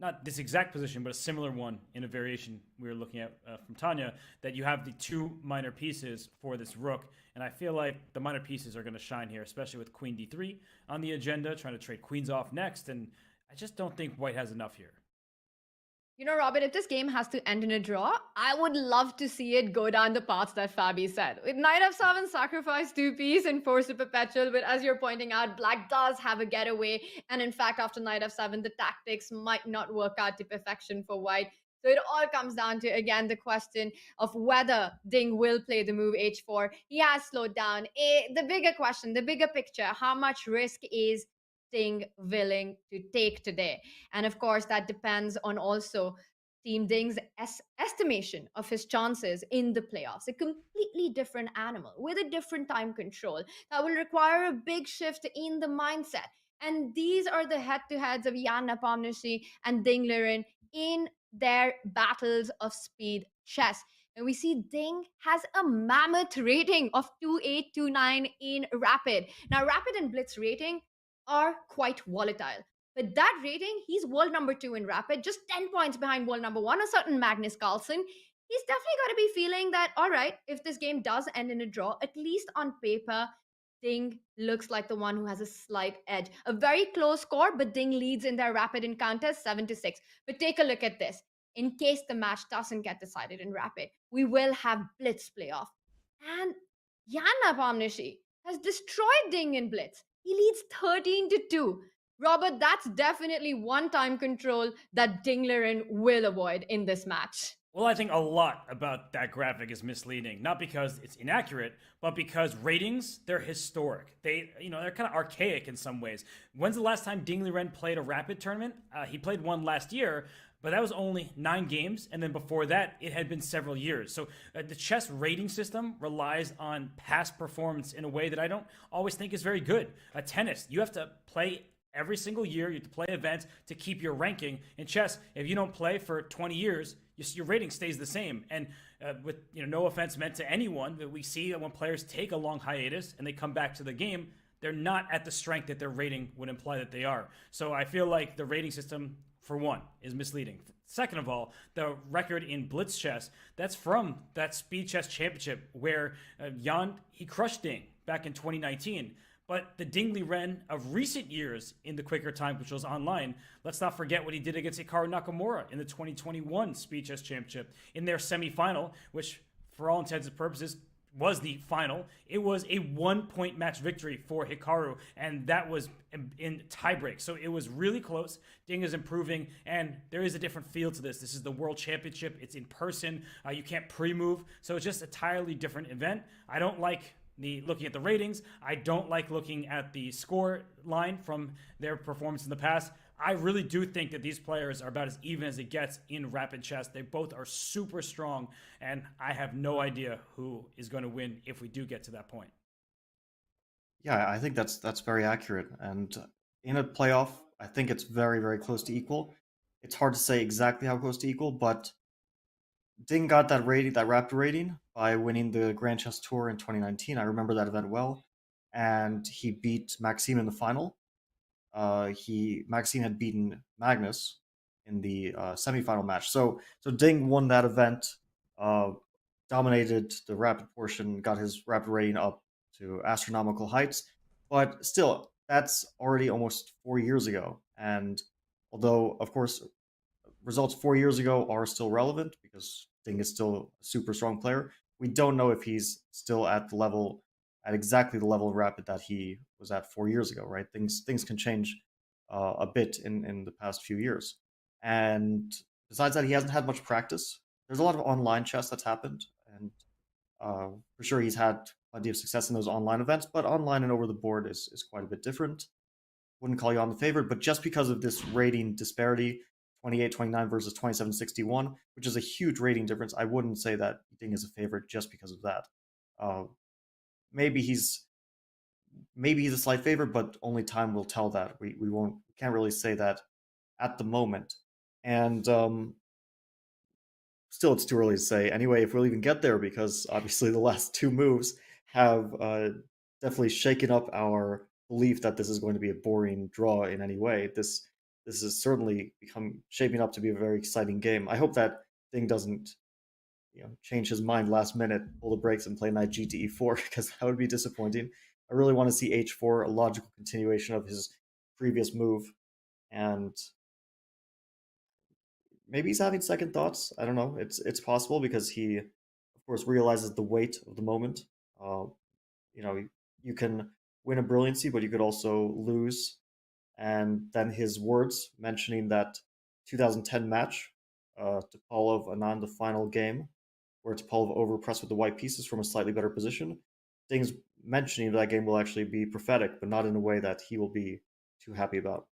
not this exact position, but a similar one in a variation we were looking at from Tanya, that you have the two minor pieces for this rook, and I feel like the minor pieces are going to shine here, especially with queen d3 on the agenda, trying to trade queens off next, and I just don't think white has enough here. You know, Robert, if this game has to end in a draw, I would love to see it go down the paths that Fabi said. With knight f7, sacrifice 2 pieces and force a perpetual, but as you're pointing out, black does have a getaway. And in fact, after knight f7, the tactics might not work out to perfection for white. So it all comes down to, again, the question of whether Ding will play the move h4. He has slowed down. The bigger question, the bigger picture, how much risk is Ding willing to take today? And of course, that depends on also Team Ding's estimation of his chances in the playoffs. A completely different animal with a different time control that will require a big shift in the mindset. And these are the head-to-heads of Jan Nepomniachtchi and Ding Liren in their battles of speed chess. And we see Ding has a mammoth rating of 2829 in Rapid. Now, Rapid and Blitz rating are quite volatile. But that rating, he's world number 2 in Rapid, just 10 points behind world number 1, a certain Magnus Carlsen. He's definitely got to be feeling that, all right, if this game does end in a draw, at least on paper, Ding looks like the one who has a slight edge. A very close score, but Ding leads in their Rapid encounters 7-6. But take a look at this. In case the match doesn't get decided in Rapid, we will have Blitz playoff. And Jan Nepomniachtchi has destroyed Ding in Blitz. He leads 13-2. Robert, that's definitely one time control that Ding Liren will avoid in this match. Well, I think a lot about that graphic is misleading, not because it's inaccurate, but because ratings, they're historic. They're kind of archaic in some ways. When's the last time Ding Liren played a Rapid tournament? He played one last year, but that was only 9 games, and then before that, it had been several years. So the chess rating system relies on past performance in a way that I don't always think is very good. Tennis, you have to play every single year. You have to play events to keep your ranking. In chess, if you don't play for 20 years, your rating stays the same. And with no offense meant to anyone, but we see that when players take a long hiatus and they come back to the game, they're not at the strength that their rating would imply that they are. So I feel like the rating system, for one, is misleading. Second of all, the record in Blitz chess, that's from that Speed Chess Championship where Jan, he crushed Ding back in 2019. But the Ding Liren of recent years in the quicker time, which was online, let's not forget what he did against Hikaru Nakamura in the 2021 Speed Chess Championship in their semifinal, which for all intents and purposes was the final. It was a 1-point match victory for Hikaru, and that was in tiebreak. So it was really close. Ding is improving, and there is a different feel to this. This is the World Championship. It's in person. You can't pre-move. So it's just a entirely different event. I don't like looking at the ratings. I don't like looking at the score line from their performance in the past. I really do think that these players are about as even as it gets in Rapid chess. They both are super strong, and I have no idea who is going to win if we do get to that point. Yeah, I think that's very accurate. And in a playoff, I think it's very, very close to equal. It's hard to say exactly how close to equal, but Ding got that rating, that Raptor rating, by winning the Grand Chess Tour in 2019. I remember that event well, and he beat Maxime in the final. Maxime had beaten Magnus in the semifinal match. So Ding won that event. dominated the rapid portion, got his rapid rating up to astronomical heights. But still, that's already almost 4 years ago. And although, of course, results 4 years ago are still relevant because Ding is still a super strong player, we don't know if he's still at the level, at exactly the level of rapid that he was at 4 years ago, right? Things can change a bit in the past few years. And besides that, he hasn't had much practice. There's a lot of online chess that's happened, and for sure he's had plenty of success in those online events, but online and over the board is quite a bit different. Wouldn't call you on the favorite, but just because of this rating disparity, 28-29 versus 27-61, which is a huge rating difference, I wouldn't say that Ding is a favorite just because of that. Uh, maybe he's a slight favorite, but only time will tell that. We can't really say that at the moment. And still, it's too early to say. Anyway, if we'll even get there, because obviously the last two moves have definitely shaken up our belief that this is going to be a boring draw in any way. This has certainly become shaping up to be a very exciting game. I hope that Ding doesn't, change his mind last minute, pull the brakes, and play knight g to e4 because that would be disappointing. I really want to see h4, a logical continuation of his previous move, and maybe he's having second thoughts. I don't know. It's possible because he, of course, realizes the weight of the moment. Uh, you can win a brilliancy, but you could also lose. And then his words mentioning that 2010 match, Topalov Anand, the final game, where Topalov overpressed with the white pieces from a slightly better position. Things mentioning that game will actually be prophetic, but not in a way that he will be too happy about.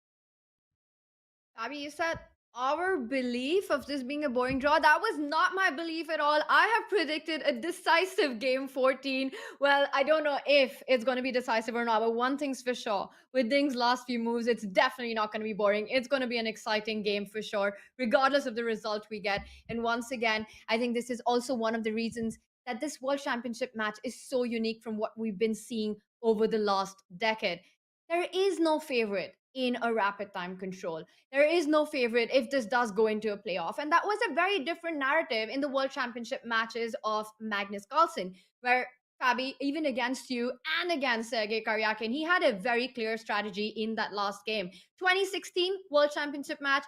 Abby, you said our belief of this being a boring draw. That was not my belief at all. I have predicted a decisive game 14. Well, I don't know if it's going to be decisive or not, but one thing's for sure. With Ding's last few moves, it's definitely not going to be boring. It's going to be an exciting game for sure, regardless of the result we get. And once again, I think this is also one of the reasons that this World Championship match is so unique from what we've been seeing over the last decade. There is no favorite in a rapid time control. There is no favorite if this does go into a playoff. And that was a very different narrative in the World Championship matches of Magnus Carlsen, where Fabi, even against you and against Sergei Karyakin, he had a very clear strategy in that last game. 2016 World Championship match,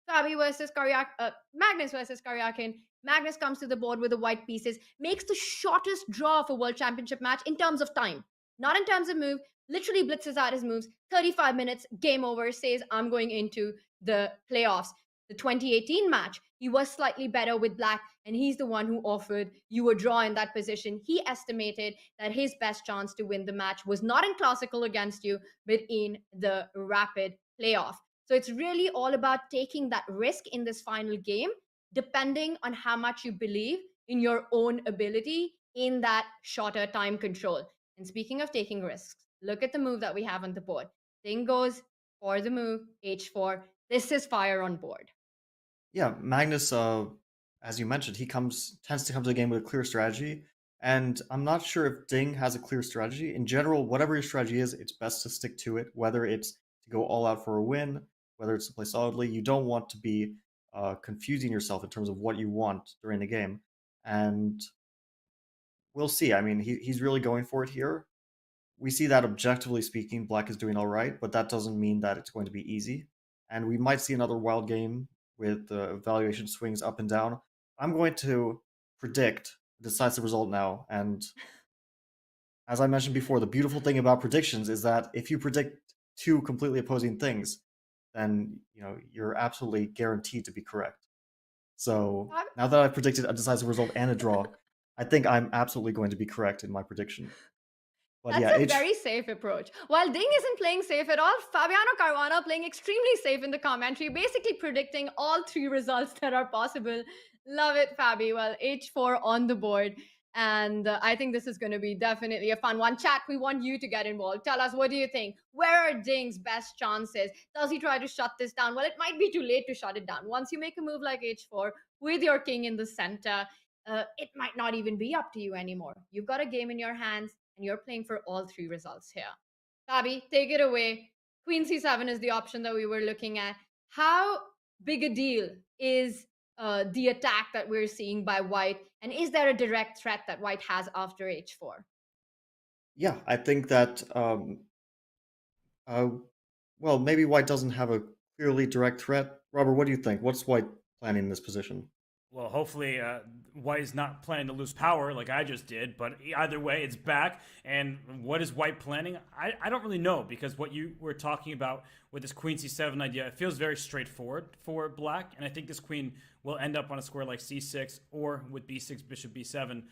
Magnus versus Karyakin. Magnus comes to the board with the white pieces, makes the shortest draw of a World Championship match in terms of time, not in terms of move. Literally blitzes out his moves. 35 minutes, game over, says, I'm going into the playoffs. The 2018 match, he was slightly better with black, and he's the one who offered you a draw in that position. He estimated that his best chance to win the match was not in classical against you, but in the rapid playoff. So it's really all about taking that risk in this final game, depending on how much you believe in your own ability in that shorter time control. And speaking of taking risks, look at the move that we have on the board. Ding goes for the move, h4. This is fire on board. Yeah, Magnus, as you mentioned, he tends to come to the game with a clear strategy, and I'm not sure if Ding has a clear strategy. In general, whatever your strategy is, it's best to stick to it, whether it's to go all out for a win, whether it's to play solidly. You don't want to be confusing yourself in terms of what you want during the game, and we'll see. I mean, he's really going for it here. We see that objectively speaking, Black is doing all right, but that doesn't mean that it's going to be easy. And we might see another wild game with valuation swings up and down. I'm going to predict a decisive result now. And as I mentioned before, the beautiful thing about predictions is that if you predict two completely opposing things, then you're absolutely guaranteed to be correct. So now that I've predicted a decisive result and a draw, I think I'm absolutely going to be correct in my prediction. But that's a very safe approach. While Ding isn't playing safe at all, Fabiano Caruana playing extremely safe in the commentary, basically predicting all three results that are possible. Love it, Fabi. Well, h4 on the board. And I think this is going to be definitely a fun one. Chat, we want you to get involved. Tell us, what do you think? Where are Ding's best chances? Does he try to shut this down? Well, it might be too late to shut it down. Once you make a move like h4 with your king in the center, it might not even be up to you anymore. You've got a game in your hands, and you're playing for all three results here. Fabi, take it away. Queen c7 is the option that we were looking at. How big a deal is the attack that we're seeing by white? And is there a direct threat that white has after h4? Yeah, I think that uh, well, maybe white doesn't have a clearly direct threat. Robert, what do you think? What's white planning in this position? Well, hopefully, White is not planning to lose power like I just did. But either way, it's back. And what is White planning? I don't really know, because what you were talking about with this Queen C7 idea, it feels very straightforward for Black. And I think this Queen will end up on a square like C6 or with B6, Bishop B7.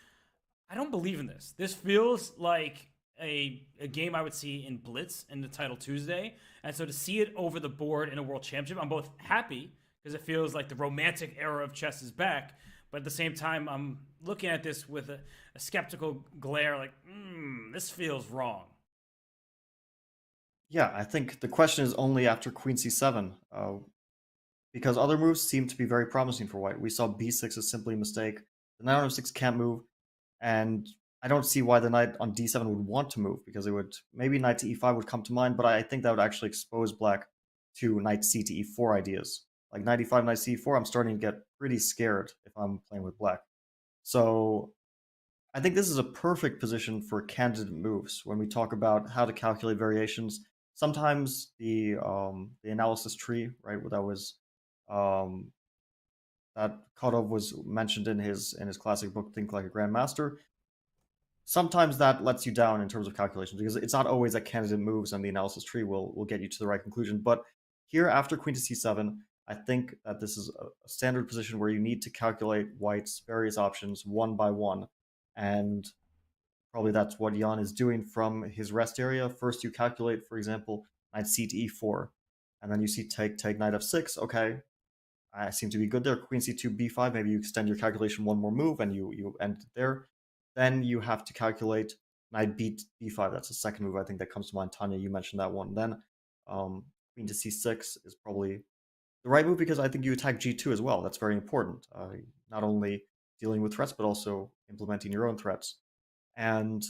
I don't believe in this. This feels like a game I would see in Blitz in the title Tuesday. And so to see it over the board in a world championship, I'm both happy because it feels like the romantic era of chess is back. But at the same time, I'm looking at this with a skeptical glare, like, this feels wrong. Yeah, I think the question is only after Queen C7, because other moves seem to be very promising for white. We saw B6 is simply a mistake. The knight on f6 can't move, and I don't see why the knight on d7 would want to move, because it would, maybe knight to e5 would come to mind, but I think that would actually expose black to knight c to e4 ideas. Like knight e5, knight c4, I'm starting to get pretty scared if I'm playing with black. So I think this is a perfect position for candidate moves when we talk about how to calculate variations. Sometimes the analysis tree, right, that was um, that Kotov was mentioned in his classic book Think Like a Grandmaster. Sometimes that lets you down in terms of calculations, because it's not always that candidate moves and the analysis tree will get you to the right conclusion. But here, after Queen to c7, I think that this is a standard position where you need to calculate white's various options one by one, and probably that's what Jan is doing from his rest area. First, you calculate, for example, knight c to e4, and then you see take knight f6. Okay, I seem to be good there. Queen c2, b5. Maybe you extend your calculation one more move, and you end it there. Then you have to calculate knight b5. That's the second move I think that comes to mind. Tanya, you mentioned that one. Then queen to c6 is probably the right move, because I think you attack g2 as well. That's very important. Not only dealing with threats, but also implementing your own threats. And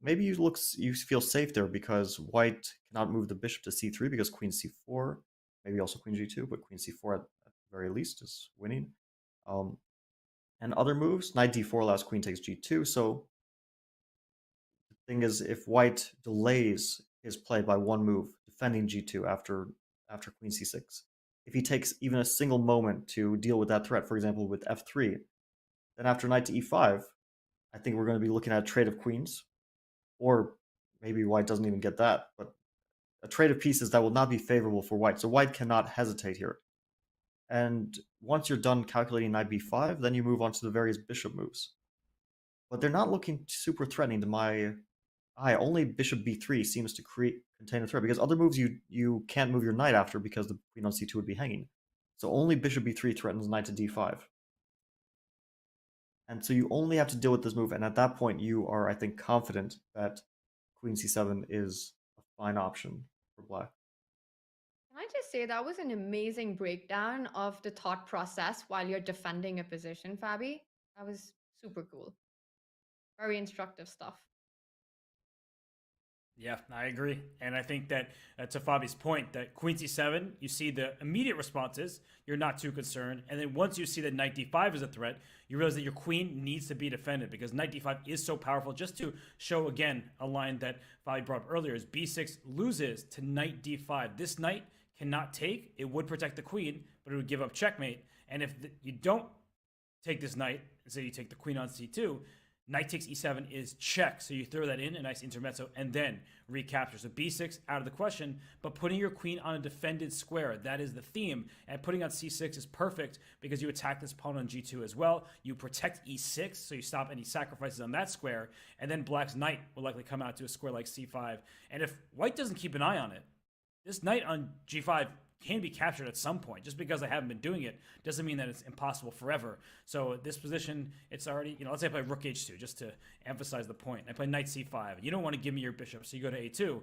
maybe you feel safe there because white cannot move the bishop to c3 because queen c4, maybe also queen g2, but queen c4 at the very least is winning. And other moves, knight d4 allows queen takes g2. So the thing is, if white delays his play by one move, defending g2 after queen c6, if he takes even a single moment to deal with that threat, for example with f3, then after knight to e5, I think we're going to be looking at a trade of queens, or maybe white doesn't even get that, but a trade of pieces that will not be favorable for white. So white cannot hesitate here. And once you're done calculating knight b5, then you move on to the various bishop moves. But they're not looking super threatening to my eye. Only bishop b3 seems to contain a threat, because other moves you can't move your knight after because the queen on c2 would be hanging. So only bishop b3 threatens knight to d5. And so you only have to deal with this move, and at that point you are, I think, confident that queen c7 is a fine option for black. Can I just say that was an amazing breakdown of the thought process while you're defending a position, Fabi? That was super cool. Very instructive stuff. Yeah, I agree. And I think that to Fabi's point, that Queen C7, you see the immediate responses, you're not too concerned. And then once you see that Knight D5 is a threat, you realize that your queen needs to be defended, because Knight D5 is so powerful. Just to show again a line that Fabi brought up earlier, is B6 loses to Knight D5. This knight cannot take. It would protect the queen, but it would give up checkmate. And if you don't take this knight, and say you take the queen on C2, knight takes e7 is check. So you throw that in, a nice intermezzo, and then recapture. So b6 out of the question, but putting your queen on a defended square, that is the theme. And putting on c6 is perfect because you attack this pawn on g2 as well. You protect e6, so you stop any sacrifices on that square. And then black's knight will likely come out to a square like c5. And if white doesn't keep an eye on it, this knight on g5 can be captured at some point. Just because I haven't been doing it doesn't mean that it's impossible forever. So this position, it's already, let's say I play rook h2, just to emphasize the point. I play knight c5. You don't want to give me your bishop, so you go to a2.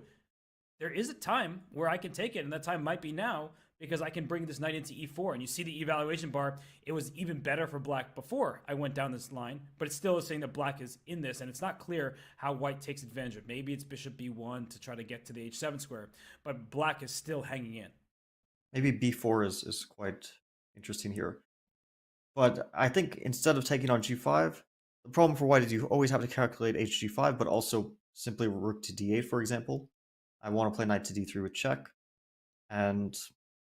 There is a time where I can take it, and that time might be now, because I can bring this knight into e4. And you see the evaluation bar, it was even better for black before I went down this line, but it still is saying that black is in this, and it's not clear how white takes advantage of it. Maybe it's bishop b1 to try to get to the h7 square, but black is still hanging in. Maybe b4 is quite interesting here. But I think instead of taking on g5, the problem for white is you always have to calculate hg5, but also simply rook to d8, for example. I want to play knight to d3 with check. And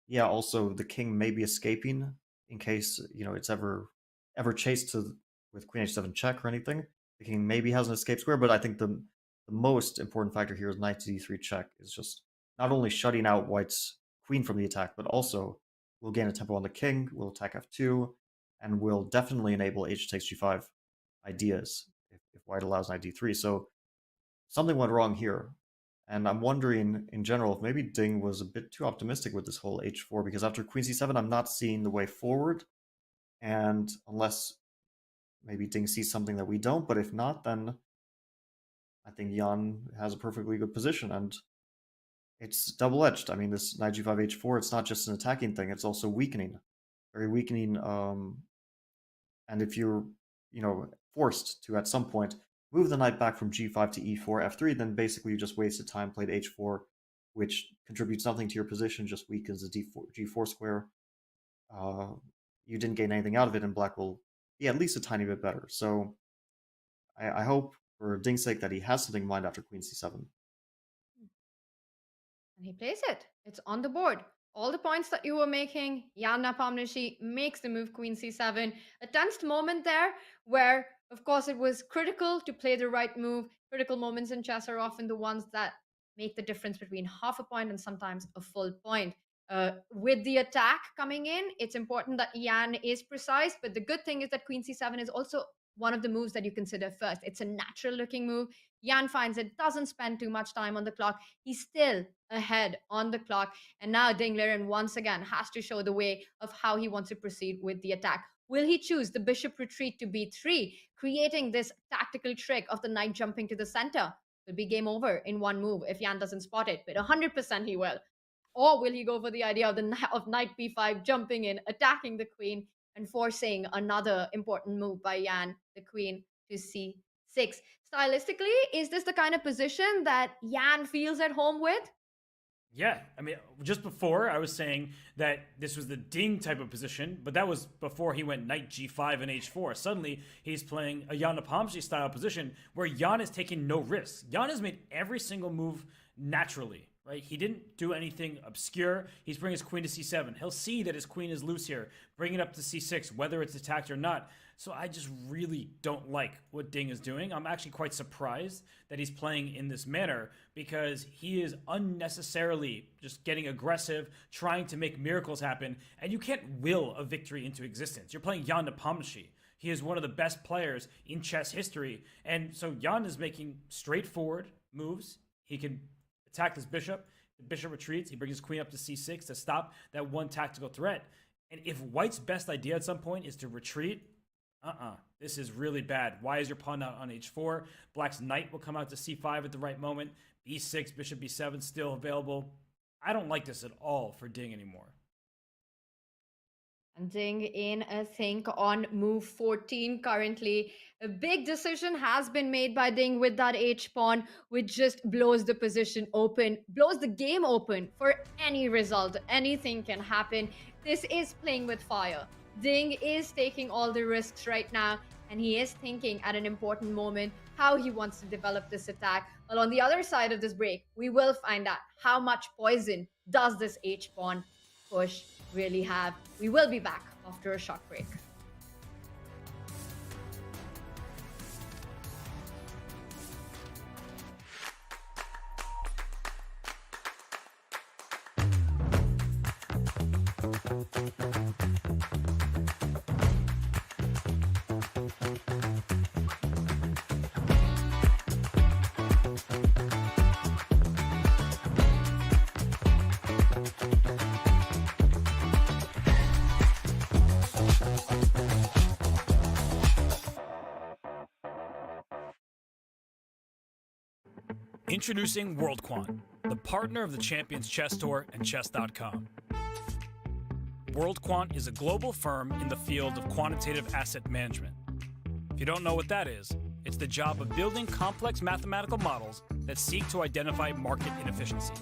yeah, also the king may be escaping in case, it's ever chased with queen h7 check or anything. The king maybe has an escape square, but I think the most important factor here is knight to d3 check is just not only shutting out white's queen from the attack, but also will gain a tempo on the king, will attack f2, and will definitely enable h takes g5 ideas if white allows knight d3. So something went wrong here. And I'm wondering, in general, if maybe Ding was a bit too optimistic with this whole h4, because after queen c7, I'm not seeing the way forward. And unless maybe Ding sees something that we don't, but if not, then I think Jan has a perfectly good position. And it's double-edged. I mean, this knight g5 h4, it's not just an attacking thing, it's also weakening. Very weakening. And if you're, forced to, at some point, move the knight back from g5 to e4, f3, then basically you just wasted time, played h4, which contributes nothing to your position, just weakens the g4 square. You didn't gain anything out of it, and black will be at least a tiny bit better. So I hope, for Ding's sake, that he has something in mind after queen c7. And he plays it. It's on the board. All the points that you were making, Jan Nepomniachtchi makes the move queen c7. A tensed moment there where, of course, it was critical to play the right move. Critical moments in chess are often the ones that make the difference between half a point and sometimes a full point. With the attack coming in, it's important that Jan is precise, but the good thing is that queen c7 is also one of the moves that you consider first. It's a natural looking move. Jan finds it, doesn't spend too much time on the clock. He's still ahead on the clock. And now Ding Liren once again has to show the way of how he wants to proceed with the attack. Will he choose the bishop retreat to b3, creating this tactical trick of the knight jumping to the center? Could be game over in one move if Jan doesn't spot it, but 100% he will. Or will he go for the idea of knight b5, jumping in, attacking the queen, and forcing another important move by Jan, the queen, to c6? Stylistically, is this the kind of position that Jan feels at home with? Yeah, I mean, just before I was saying that this was the Ding type of position, but that was before he went knight g5 and h4. Suddenly, he's playing a Jan Nepomniachtchi style position where Jan is taking no risks. Jan has made every single move naturally. Right? He didn't do anything obscure. He's bringing his queen to c7. He'll see that his queen is loose here. Bring it up to c6, whether it's attacked or not. So I just really don't like what Ding is doing. I'm actually quite surprised that he's playing in this manner because he is unnecessarily just getting aggressive, trying to make miracles happen, and you can't will a victory into existence. You're playing Jan Nepomniachtchi. He is one of the best players in chess history, and so Jan is making straightforward moves. He can attack this bishop. The bishop retreats. He brings his queen up to c6 to stop that one tactical threat. And if white's best idea at some point is to retreat, this is really bad. Why is your pawn out on h4? Black's knight will come out to c5 at the right moment. b6, bishop b7 still available. I don't like this at all for Ding anymore. And Ding in a think on move 14 currently. A big decision has been made by Ding with that h-pawn, which just blows the position open, blows the game open for any result. Anything can happen. This is playing with fire. Ding is taking all the risks right now, and he is thinking at an important moment how he wants to develop this attack. Well, on the other side of this break, we will find out how much poison does this h-pawn push really have. We will be back after a short break. Introducing WorldQuant, the partner of the Champions Chess Tour and Chess.com. WorldQuant is a global firm in the field of quantitative asset management. If you don't know what that is, it's the job of building complex mathematical models that seek to identify market inefficiencies.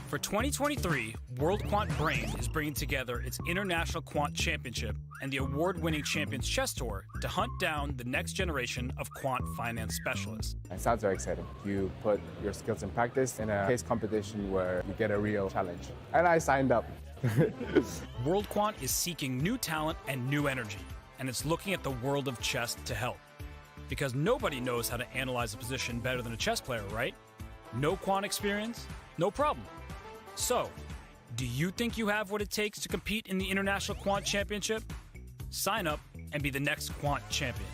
For 2023, WorldQuant Brain is bringing together its International Quant Championship and the award-winning Champions Chess Tour to hunt down the next generation of quant finance specialists. It sounds very exciting. You put your skills in practice in a case competition where you get a real challenge. And I signed up. World Quant is seeking new talent and new energy, and it's looking at the world of chess to help. Because nobody knows how to analyze a position better than a chess player, right? No quant experience? No problem. So, do you think you have what it takes to compete in the International Quant Championship? Sign up and be the next quant champion.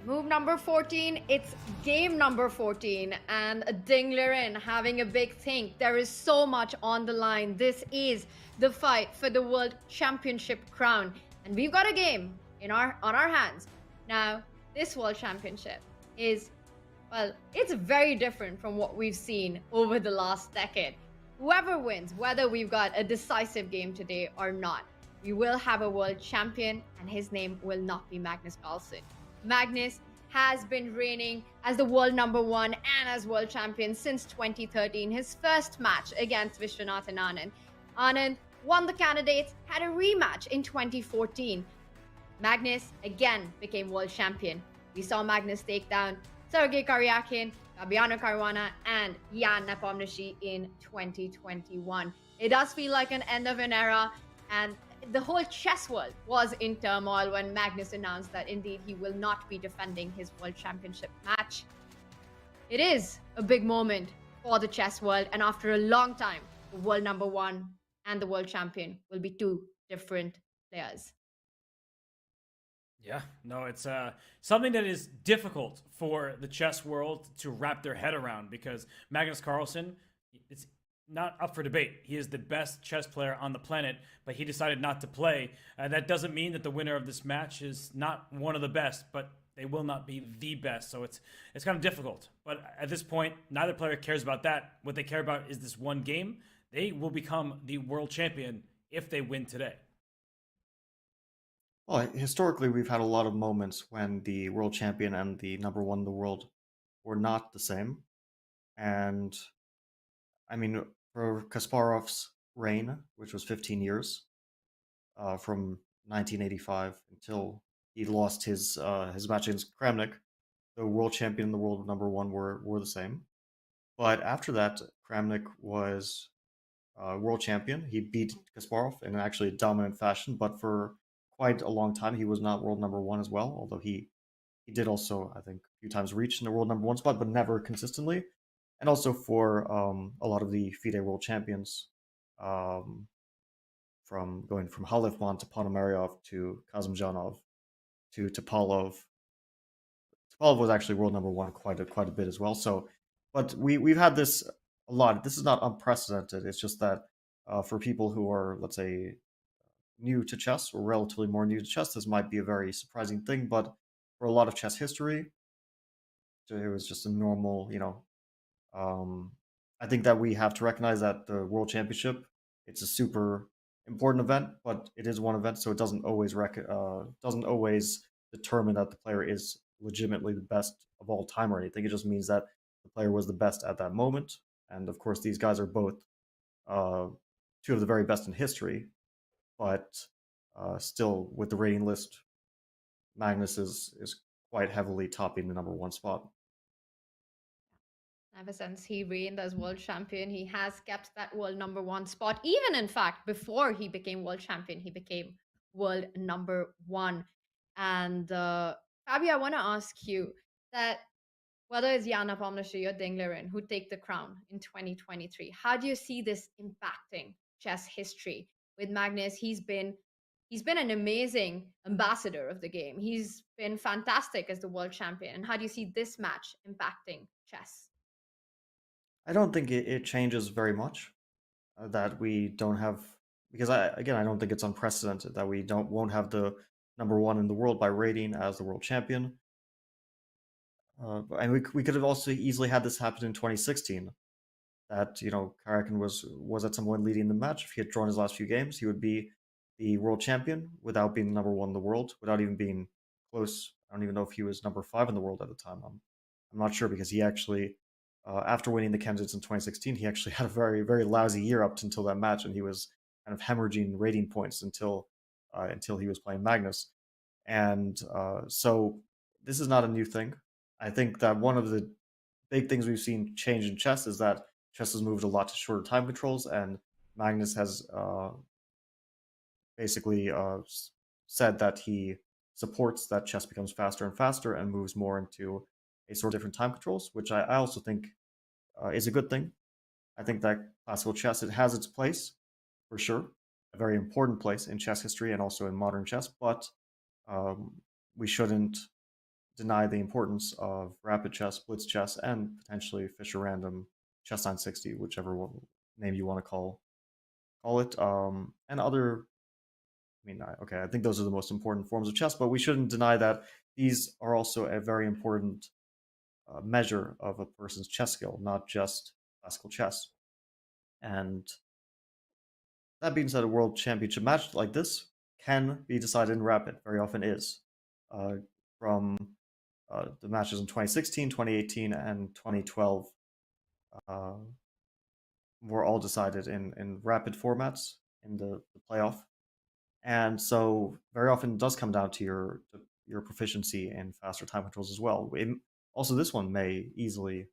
Move number 14, it's game number 14, and Ding Liren having a big think. There is so much on the line. This is the fight for the World Championship crown, and we've got a game on our hands. Now, this World Championship is, well, it's very different from what we've seen over the last decade. Whoever wins, whether we've got a decisive game today or not, we will have a world champion, and his name will not be Magnus Carlsen. Magnus has been reigning as the world #1 and as world champion since 2013. His first match against Viswanathan Anand. Anand won the candidates, had a rematch in 2014. Magnus again became world champion. We saw Magnus take down Sergei Karyakin Fabiano Caruana and Jan Nepomniachtchi in 2021. It does feel like an end of an era, and the whole chess world was in turmoil when Magnus announced that indeed he will not be defending his world championship match. It is a big moment for the chess world, and after a long time, the world number one and the world champion will be two different players. Yeah, no, it's something that is difficult for the chess world to wrap their head around, because Magnus Carlsen, it's not up for debate. He is the best chess player on the planet, but he decided not to play. That doesn't mean that the winner of this match is not one of the best, but they will not be the best. So it's kind of difficult. But at this point, neither player cares about that. What they care about is this one game. They will become the world champion if they win today. Well, historically, we've had a lot of moments when the world champion and the number one in the world were not the same. And I mean, for Kasparov's reign, which was 15 years, from 1985 until he lost his match against Kramnik, the world champion and the world number one were the same. But after that, Kramnik was world champion. He beat Kasparov in actually a dominant fashion, but for quite a long time he was not world number one as well. Although he did also, I think, a few times reach in the world number one spot, but never consistently. And also for a lot of the FIDE World Champions, from going from Halifman to Ponomaryov to Kazimjanov to Topalov. Topalov was actually world number one quite a bit as well. So, but we've had this a lot. This is not unprecedented. It's just that for people who are, let's say, new to chess or relatively more new to chess, this might be a very surprising thing. But for a lot of chess history, it was just a normal, I think that we have to recognize that the World Championship, it's a super important event, but it is one event, so it doesn't always doesn't always determine that the player is legitimately the best of all time or anything. It just means that the player was the best at that moment, and of course, these guys are both uh, two of the very best in history, but still, with the rating list, Magnus is quite heavily topping the number one spot. Ever since he reigned as world champion, he has kept that world number one spot. Even in fact, before he became world champion, he became world number one. And Fabi, I want to ask you that whether it's Jan Nepomniachtchi or Ding Liren who take the crown in 2023, how do you see this impacting chess history? With Magnus, he's been an amazing ambassador of the game. He's been fantastic as the world champion. And how do you see this match impacting chess? I don't think it changes very much that we don't have, because I don't think it's unprecedented that we won't have the number one in the world by rating as the world champion. And we could have also easily had this happen in 2016. That Karakin was at some point leading the match. If he had drawn his last few games, he would be the world champion without being number one in the world, without even being close. I don't even know if he was number five in the world at the time. I'm not sure, because he actually, after winning the candidates in 2016, he actually had a very, very lousy year up until that match, and he was kind of hemorrhaging rating points until he was playing Magnus. And so this is not a new thing. I think that one of the big things we've seen change in chess is that chess has moved a lot to shorter time controls, and Magnus has basically said that he supports that chess becomes faster and faster and moves more into a sort of different time controls, which I also think is a good thing. I think that classical chess, it has its place, for sure, a very important place in chess history and also in modern chess, but we shouldn't deny the importance of rapid chess, blitz chess, and potentially Fischer random chess 960, whichever name you want to call it, and other. I mean, okay, I think those are the most important forms of chess, but we shouldn't deny that these are also a very important measure of a person's chess skill, not just classical chess. And that being said, a world championship match like this can be decided in rapid, very often is. From the matches in 2016, 2018, and 2012 were all decided in rapid formats in the playoff. And so very often it does come down to your proficiency in faster time controls as well. Also, this one may easily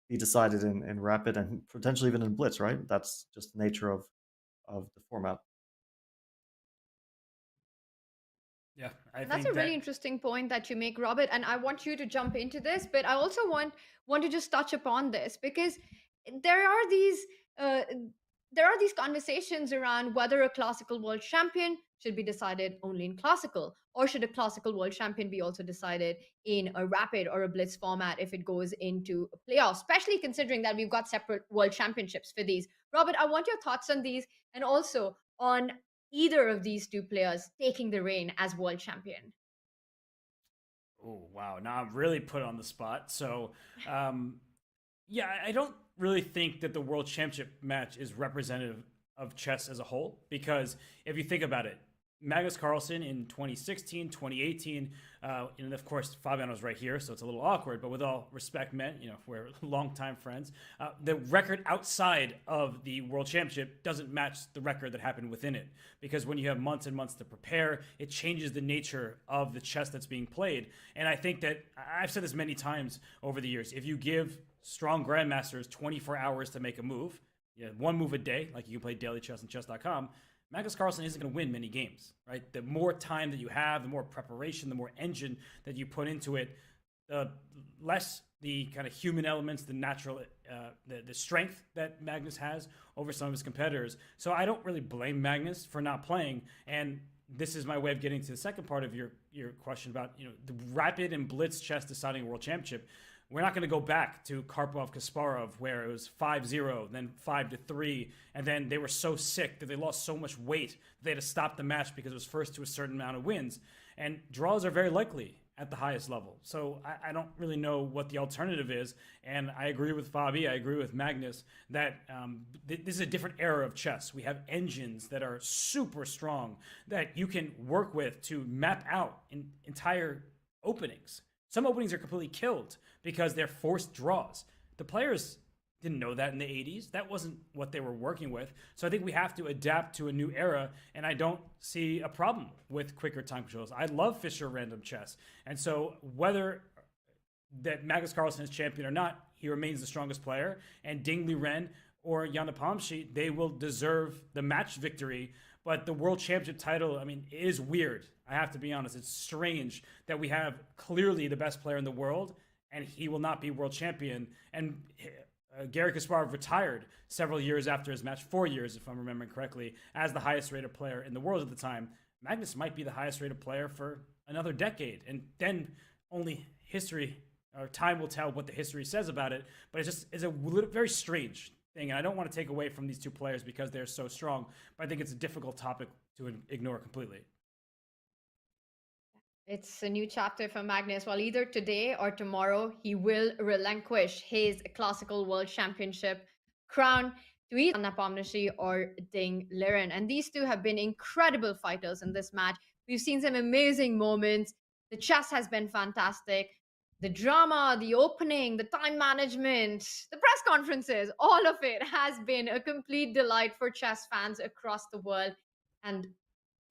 be decided in rapid and potentially even in blitz, right? That's just the nature of the format. Yeah, I And that's think a really that interesting point that you make, Robert. And I want you to jump into this, but I also want to just touch upon this because there are these uh, there are these conversations around whether a classical world champion should be decided only in classical, or should a classical world champion be also decided in a rapid or a blitz format if it goes into a playoff, especially considering that we've got separate world championships for these. Robert, I want your thoughts on these and also on either of these two players taking the reign as world champion. Oh wow! Now I'm really put on the spot. So, yeah, I don't really think that the World Championship match is representative of chess as a whole because if you think about it, Magnus Carlsen in 2016, 2018, and of course Fabiano's right here, so it's a little awkward. But with all respect meant, we're longtime friends. The record outside of the World Championship doesn't match the record that happened within it because when you have months and months to prepare, it changes the nature of the chess that's being played. And I think that I've said this many times over the years: if you give strong grandmasters 24 hours to make a move, one move a day, like you can play daily chess on chess.com, Magnus Carlsen isn't going to win many games, right? The more time that you have, the more preparation, the more engine that you put into it, the less the kind of human elements, the natural, the strength that Magnus has over some of his competitors. So I don't really blame Magnus for not playing. And this is my way of getting to the second part of your question about the rapid and blitz chess deciding a world championship. We're not going to go back to Karpov-Kasparov where it was 5-0, then 5-3, and then they were so sick that they lost so much weight that they had to stop the match because it was first to a certain amount of wins. And draws are very likely at the highest level. So I don't really know what the alternative is. And I agree with Fabi, I agree with Magnus that this is a different era of chess. We have engines that are super strong that you can work with to map out entire openings. Some openings are completely killed because they're forced draws. The players didn't know that in the 80s. That wasn't what they were working with. So I think we have to adapt to a new era, and I don't see a problem with quicker time controls. I love Fischer random chess. And so whether that Magnus Carlsen is champion or not, he remains the strongest player. And Ding Liren or Jan Nepomniachtchi, they will deserve the match victory. But the world championship title, I mean, is weird. I have to be honest. It's strange that we have clearly the best player in the world, and he will not be world champion. And Garry Kasparov retired several years after his match, 4 years, if I'm remembering correctly, as the highest rated player in the world at the time. Magnus might be the highest rated player for another decade. And then only history or time will tell what the history says about it. But it's a very strange thing. And I don't want to take away from these two players because they're so strong. But I think it's a difficult topic to ignore completely. It's a new chapter for Magnus. Well, either today or tomorrow, he will relinquish his classical world championship crown to either Nepomniachtchi or Ding Liren. And these two have been incredible fighters in this match. We've seen some amazing moments. The chess has been fantastic. The drama, the opening, the time management, the press conferences, all of it has been a complete delight for chess fans across the world. And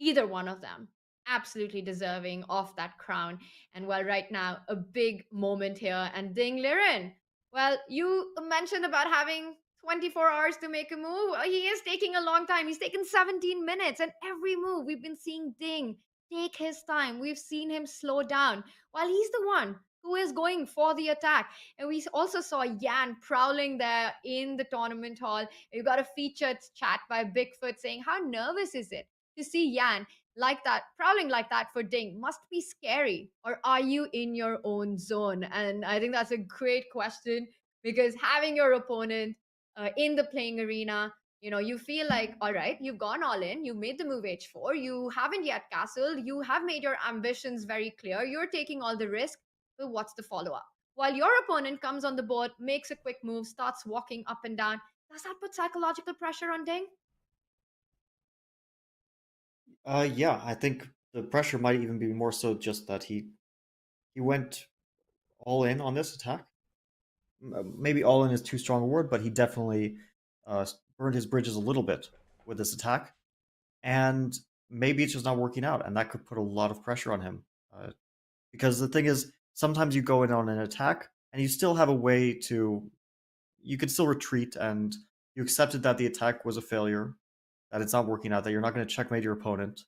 either one of them absolutely deserving of that crown. And well, right now, a big moment here. And Ding Liren, well, you mentioned about having 24 hours to make a move. He is taking a long time. He's taken 17 minutes, and every move we've been seeing Ding take his time. We've seen him slow down while he's the one who is going for the attack. And we also saw Yan prowling there in the tournament hall. You got a featured chat by Bigfoot saying, how nervous is it to see Yan like that, prowling like that for Ding? Must be scary. Or are you in your own zone? And I think that's a great question because having your opponent in the playing arena, you feel like, all right, you've gone all in, you made the move h4, you haven't yet castled, you have made your ambitions very clear, you're taking all the risk, but what's the follow-up? While your opponent comes on the board, makes a quick move, starts walking up and down, does that put psychological pressure on Ding? Yeah, I think the pressure might even be more so just that he went all in on this attack. Maybe all in is too strong a word, but he definitely burned his bridges a little bit with this attack, and maybe it's just not working out, and that could put a lot of pressure on him. Because the thing is, sometimes you go in on an attack, and you still have a way to you could still retreat, and you accepted that the attack was a failure, that it's not working out, that you're not going to checkmate your opponent,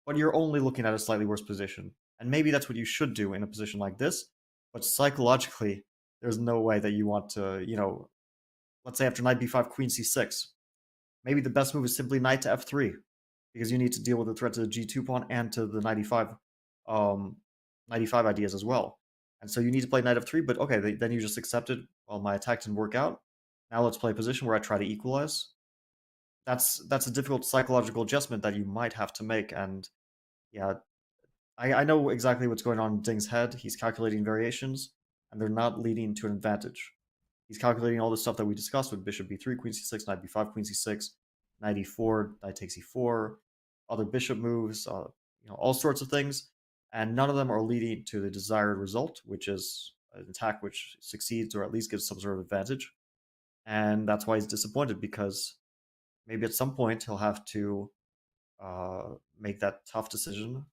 but you're only looking at a slightly worse position. And maybe that's what you should do in a position like this, but psychologically, there's no way that you want to, let's say after knight b5, queen c6. Maybe the best move is simply knight to f3, because you need to deal with the threat to the g2 pawn and to the knight e5, knight e5 ideas as well. And so you need to play knight f3, but okay, then you just accepted, well, my attack didn't work out. Now let's play a position where I try to equalize. That's a difficult psychological adjustment that you might have to make. And yeah, I know exactly what's going on in Ding's head. He's calculating variations, and they're not leading to an advantage. He's calculating all the stuff that we discussed with bishop b3, queen c6, knight b5, queen c6, knight e4, knight takes e4, other bishop moves, all sorts of things, and none of them are leading to the desired result, which is an attack which succeeds or at least gives some sort of advantage. And that's why he's disappointed, because maybe at some point he'll have to make that tough decision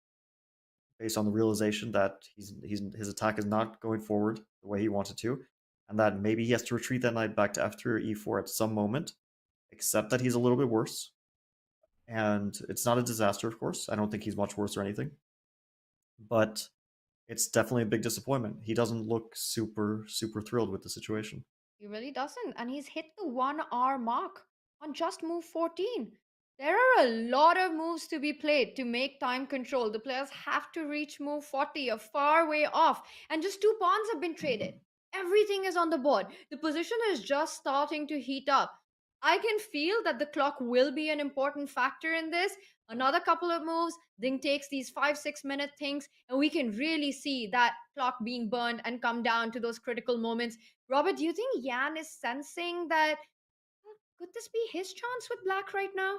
based on the realization that his attack is not going forward the way he wanted to, and that maybe he has to retreat that knight back to f3 or e4 at some moment, except that he's a little bit worse. And it's not a disaster, of course. I don't think he's much worse or anything. But it's definitely a big disappointment. He doesn't look super, super thrilled with the situation. He really doesn't. And he's hit the 1 hour mark on just move 14. There are a lot of moves to be played to make time control. The players have to reach move 40, a far way off. And just 2 pawns have been traded. Everything is on the board. The position is just starting to heat up. I can feel that the clock will be an important factor in this. Another couple of moves, Ding takes these 5-6 minute things, and we can really see that clock being burned and come down to those critical moments. Robert, do you think Yan is sensing that could this be his chance with black right now?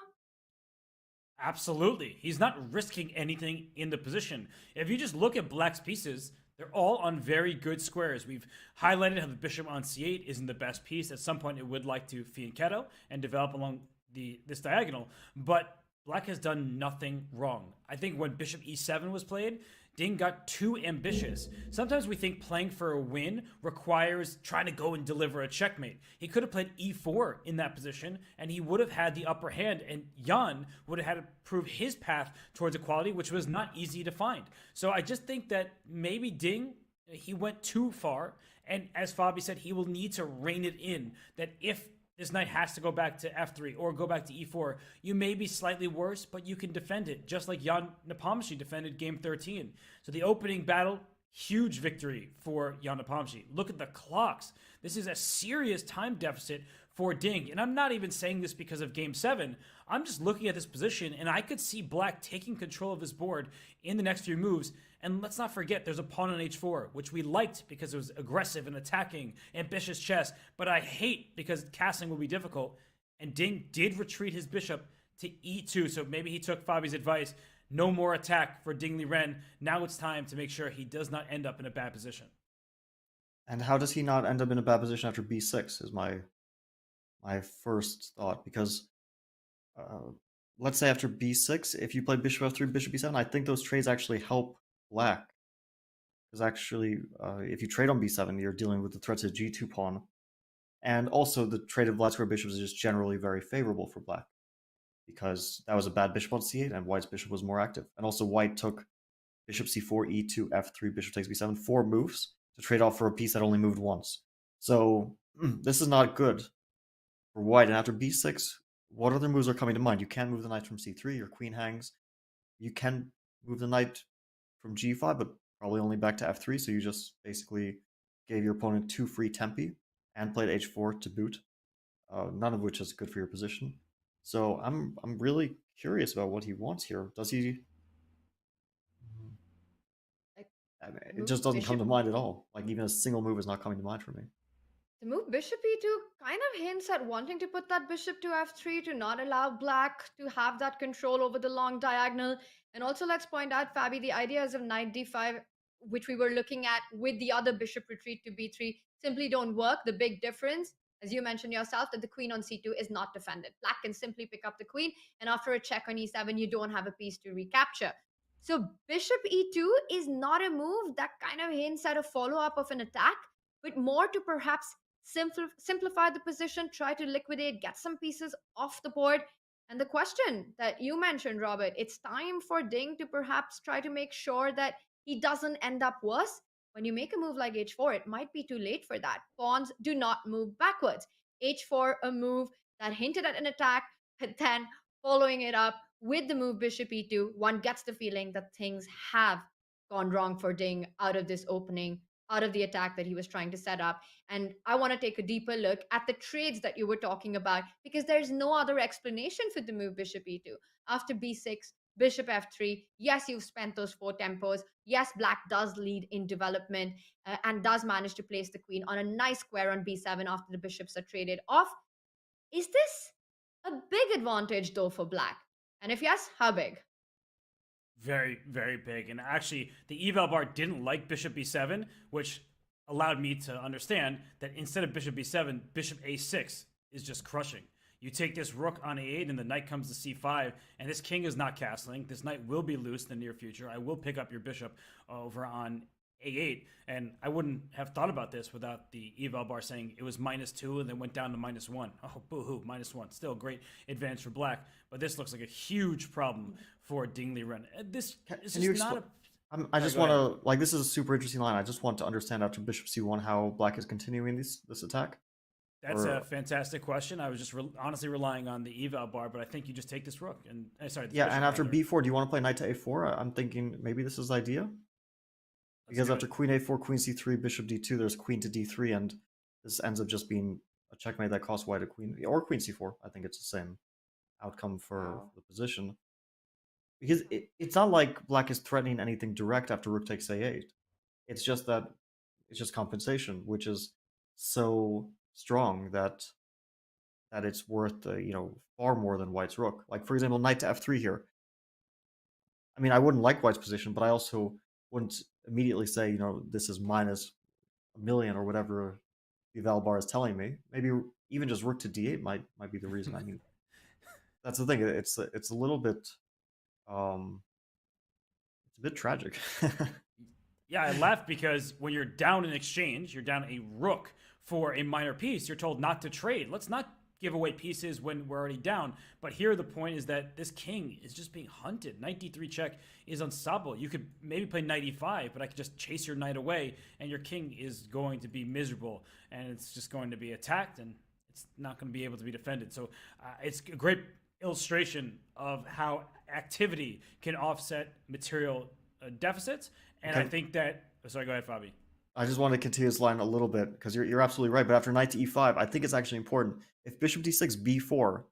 Absolutely. He's not risking anything in the position. If you just look at black's pieces, they're all on very good squares. We've highlighted how the bishop on c8 isn't the best piece. At some point, it would like to fianchetto and develop along this diagonal, but black has done nothing wrong. I think when bishop e7 was played, Ding got too ambitious. Sometimes we think playing for a win requires trying to go and deliver a checkmate. He could have played e4 in that position, and he would have had the upper hand, and Jan would have had to prove his path towards equality, which was not easy to find. So I just think that maybe Ding, he went too far, and as Fabi said, he will need to rein it in, that if this knight has to go back to f3 or go back to e4, you may be slightly worse, but you can defend it, just like Jan Nepomniachtchi defended game 13. So the opening battle, huge victory for Jan Nepomniachtchi. Look at the clocks. This is a serious time deficit for Ding. And I'm not even saying this because of game 7. I'm just looking at this position, and I could see black taking control of his board in the next few moves. And let's not forget, there's a pawn on h4, which we liked because it was aggressive and attacking, ambitious chess, but I hate because castling will be difficult. And Ding did retreat his bishop to e2, so maybe he took Fabi's advice. No more attack for Ding Liren. Now it's time to make sure he does not end up in a bad position. And how does he not end up in a bad position after b6 is my first thought, because let's say after b6, if you play bishop f3, bishop b7, I think those trades actually help black. Because actually, if you trade on b7, you're dealing with the threat to g2 pawn. And also, the trade of black square bishops is just generally very favorable for black, because that was a bad bishop on c8, and white's bishop was more active. And also, white took bishop c4, e2, f3, bishop takes b7, 4 moves to trade off for a piece that only moved once. So, this is not good for white. And after b6, what other moves are coming to mind? You can't move the knight from c3, your queen hangs. You can move the knight from g5, but probably only back to f3, so you just basically gave your opponent 2 free tempi and played h4 to boot, none of which is good for your position. So I'm really curious about what he wants here. Does he... I mean, it just doesn't come to mind at all. Like, even a single move is not coming to mind for me. The move bishop e2 kind of hints at wanting to put that bishop to f3 to not allow black to have that control over the long diagonal. And also, let's point out, Fabi, the ideas of knight d5, which we were looking at with the other bishop retreat to b3, simply don't work. The big difference, as you mentioned yourself, that the queen on c2 is not defended. Black can simply pick up the queen, and after a check on e7, you don't have a piece to recapture. So bishop e2 is not a move that kind of hints at a follow-up of an attack, but more to perhaps simplify the position, try to liquidate, get some pieces off the board. And the question that you mentioned, Robert, it's time for Ding to perhaps try to make sure that he doesn't end up worse. When you make a move like h4, it might be too late for that. Pawns do not move backwards. h4, a move that hinted at an attack, but then following it up with the move bishop e2, one gets the feeling that things have gone wrong for Ding out of this opening, out of the attack that he was trying to set up. And I want to take a deeper look at the trades that you were talking about, because there's no other explanation for the move bishop e2. After b6, bishop f3, yes, you've spent those 4 tempos. Yes, black does lead in development and does manage to place the queen on a nice square on b7 after the bishops are traded off. Is this a big advantage, though, for black? And if yes, how big? Very, very big. And actually, the eval bar didn't like bishop b7, which allowed me to understand that instead of bishop b7, bishop a6 is just crushing. You take this rook on a8 and the knight comes to c5, and this king is not castling. This knight will be loose in the near future. I will pick up your bishop over on a8, and I wouldn't have thought about this without the eval bar saying it was -2 and then went down to -1. Oh, boo-hoo, -1. Still a great advantage for black, but this looks like a huge problem for Ding Liren. This is just not a... I just want to, like, this is a super interesting line. I just want to understand after bishop c1 how black is continuing this attack. That's a fantastic question. I was just honestly relying on the eval bar, but I think you just take this rook. And sorry. Yeah, and after b4, do you want to play knight to a4? I'm thinking maybe this is the idea. Because after queen a4, queen c3, bishop d2, there's queen to d3, and this ends up just being a checkmate that costs white a queen, or queen c4. I think it's the same outcome for the position. Because it's not like black is threatening anything direct after rook takes a8. It's just that it's just compensation, which is so strong that it's worth far more than white's rook. Like, for example, knight to f3 here. I mean, I wouldn't like white's position, but I also wouldn't immediately say, this is -1 million or whatever the eval bar is telling me. Maybe even just rook to d8 might be the reason. I mean, that's the thing. It's a little bit it's a bit tragic. Yeah, I laugh because when you're down in exchange, you're down a rook for a minor piece, you're told not to trade. Let's not give away pieces when we're already down. But here the point is that this king is just being hunted. Knight d3 check is unstoppable. You could maybe play knight e5, but I could just chase your knight away, and your king is going to be miserable, and it's just going to be attacked, and it's not going to be able to be defended. So it's a great illustration of how activity can offset material deficits. And I think that... Oh, sorry, go ahead, Fabi. I just want to continue this line a little bit, because you're absolutely right. But after knight to e5, I think it's actually important. If bishop d6, b4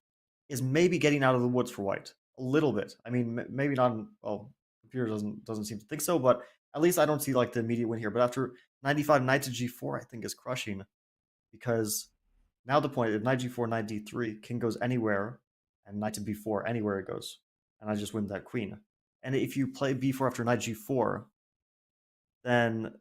is maybe getting out of the woods for white a little bit. I mean, maybe not. Well, computer doesn't seem to think so, but at least I don't see like the immediate win here. But after knight e5, knight to g4, I think is crushing, because now the point, if knight g4, knight d3, king goes anywhere, and knight to b4 anywhere it goes, and I just win that queen. And if you play b4 after knight g4, then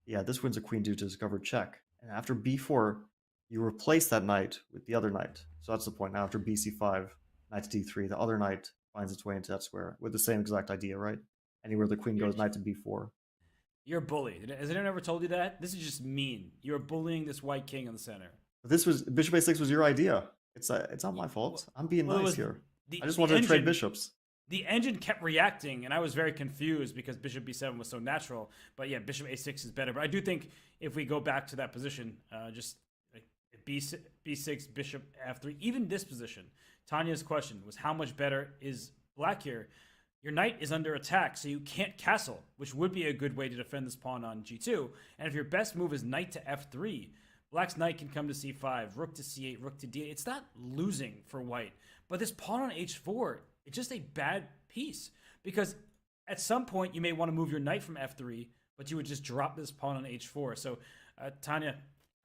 yeah, this wins a queen due to discovered check. And after b4, you replace that knight with the other knight. So that's the point. Now after bc5, knight to d3, the other knight finds its way into that square with the same exact idea, right? Anywhere the queen goes, knight to b4. You're a bully. Has anyone ever told you that? This is just mean. You're bullying this white king in the center. But this was bishop a6 was your idea. It's not my fault. I'm being nice here. I just wanted to trade bishops. The engine kept reacting, and I was very confused because bishop b7 was so natural. But yeah, bishop a6 is better. But I do think if we go back to that position, just like b6, bishop f3, even this position, Tanya's question was how much better is black here? Your knight is under attack, so you can't castle, which would be a good way to defend this pawn on g2. And if your best move is knight to f3, black's knight can come to c5, rook to c8, rook to d8. It's not losing for white. But this pawn on h4, it's just a bad piece, because at some point you may want to move your knight from f3, but you would just drop this pawn on h4. So, Tanya,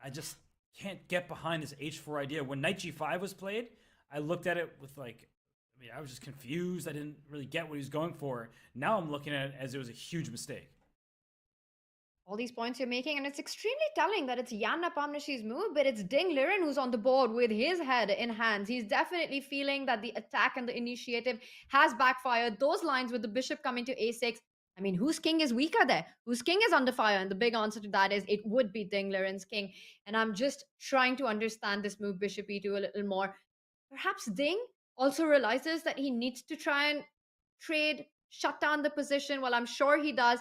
I just can't get behind this h4 idea. When knight g5 was played, I looked at it with I was just confused. I didn't really get what he was going for. Now I'm looking at it as it was a huge mistake. All these points you're making, and it's extremely telling that it's Jan Nepomniachtchi's move, but it's Ding Liren who's on the board with his head in hands. He's definitely feeling that the attack and the initiative has backfired. Those lines with the bishop coming to a6, I mean, whose king is weaker there? Whose king is under fire? And the big answer to that is it would be Ding Liren's king. And I'm just trying to understand this move bishop e2 a little more. Perhaps Ding also realizes that he needs to try and trade, shut down the position. Well, I'm sure he does.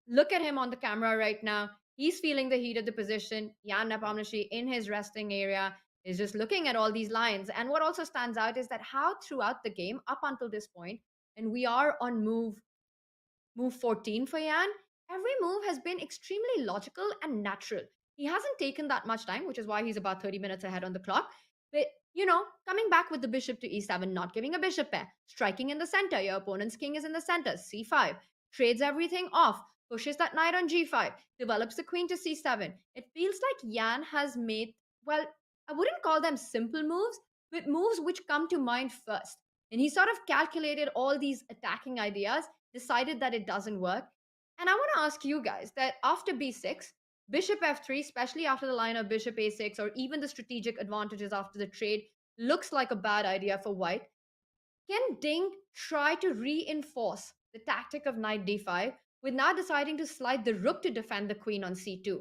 Look at him on the camera right now. He's feeling the heat of the position. Jan Nepomniachtchi in his resting area is just looking at all these lines. And what also stands out is that how throughout the game, up until this point, and we are on move 14 for Jan, every move has been extremely logical and natural. He hasn't taken that much time, which is why he's about 30 minutes ahead on the clock. But, coming back with the bishop to e7, not giving a bishop pair, striking in the center, your opponent's king is in the center, c5, trades everything off, pushes that knight on g5, develops the queen to c7. It feels like Jan has made, well, I wouldn't call them simple moves, but moves which come to mind first. And he sort of calculated all these attacking ideas, decided that it doesn't work. And I want to ask you guys that after b6, bishop f3, especially after the line of bishop a6, or even the strategic advantages after the trade, looks like a bad idea for white. Can Ding try to reinforce the tactic of knight d5 with now deciding to slide the rook to defend the queen on c2?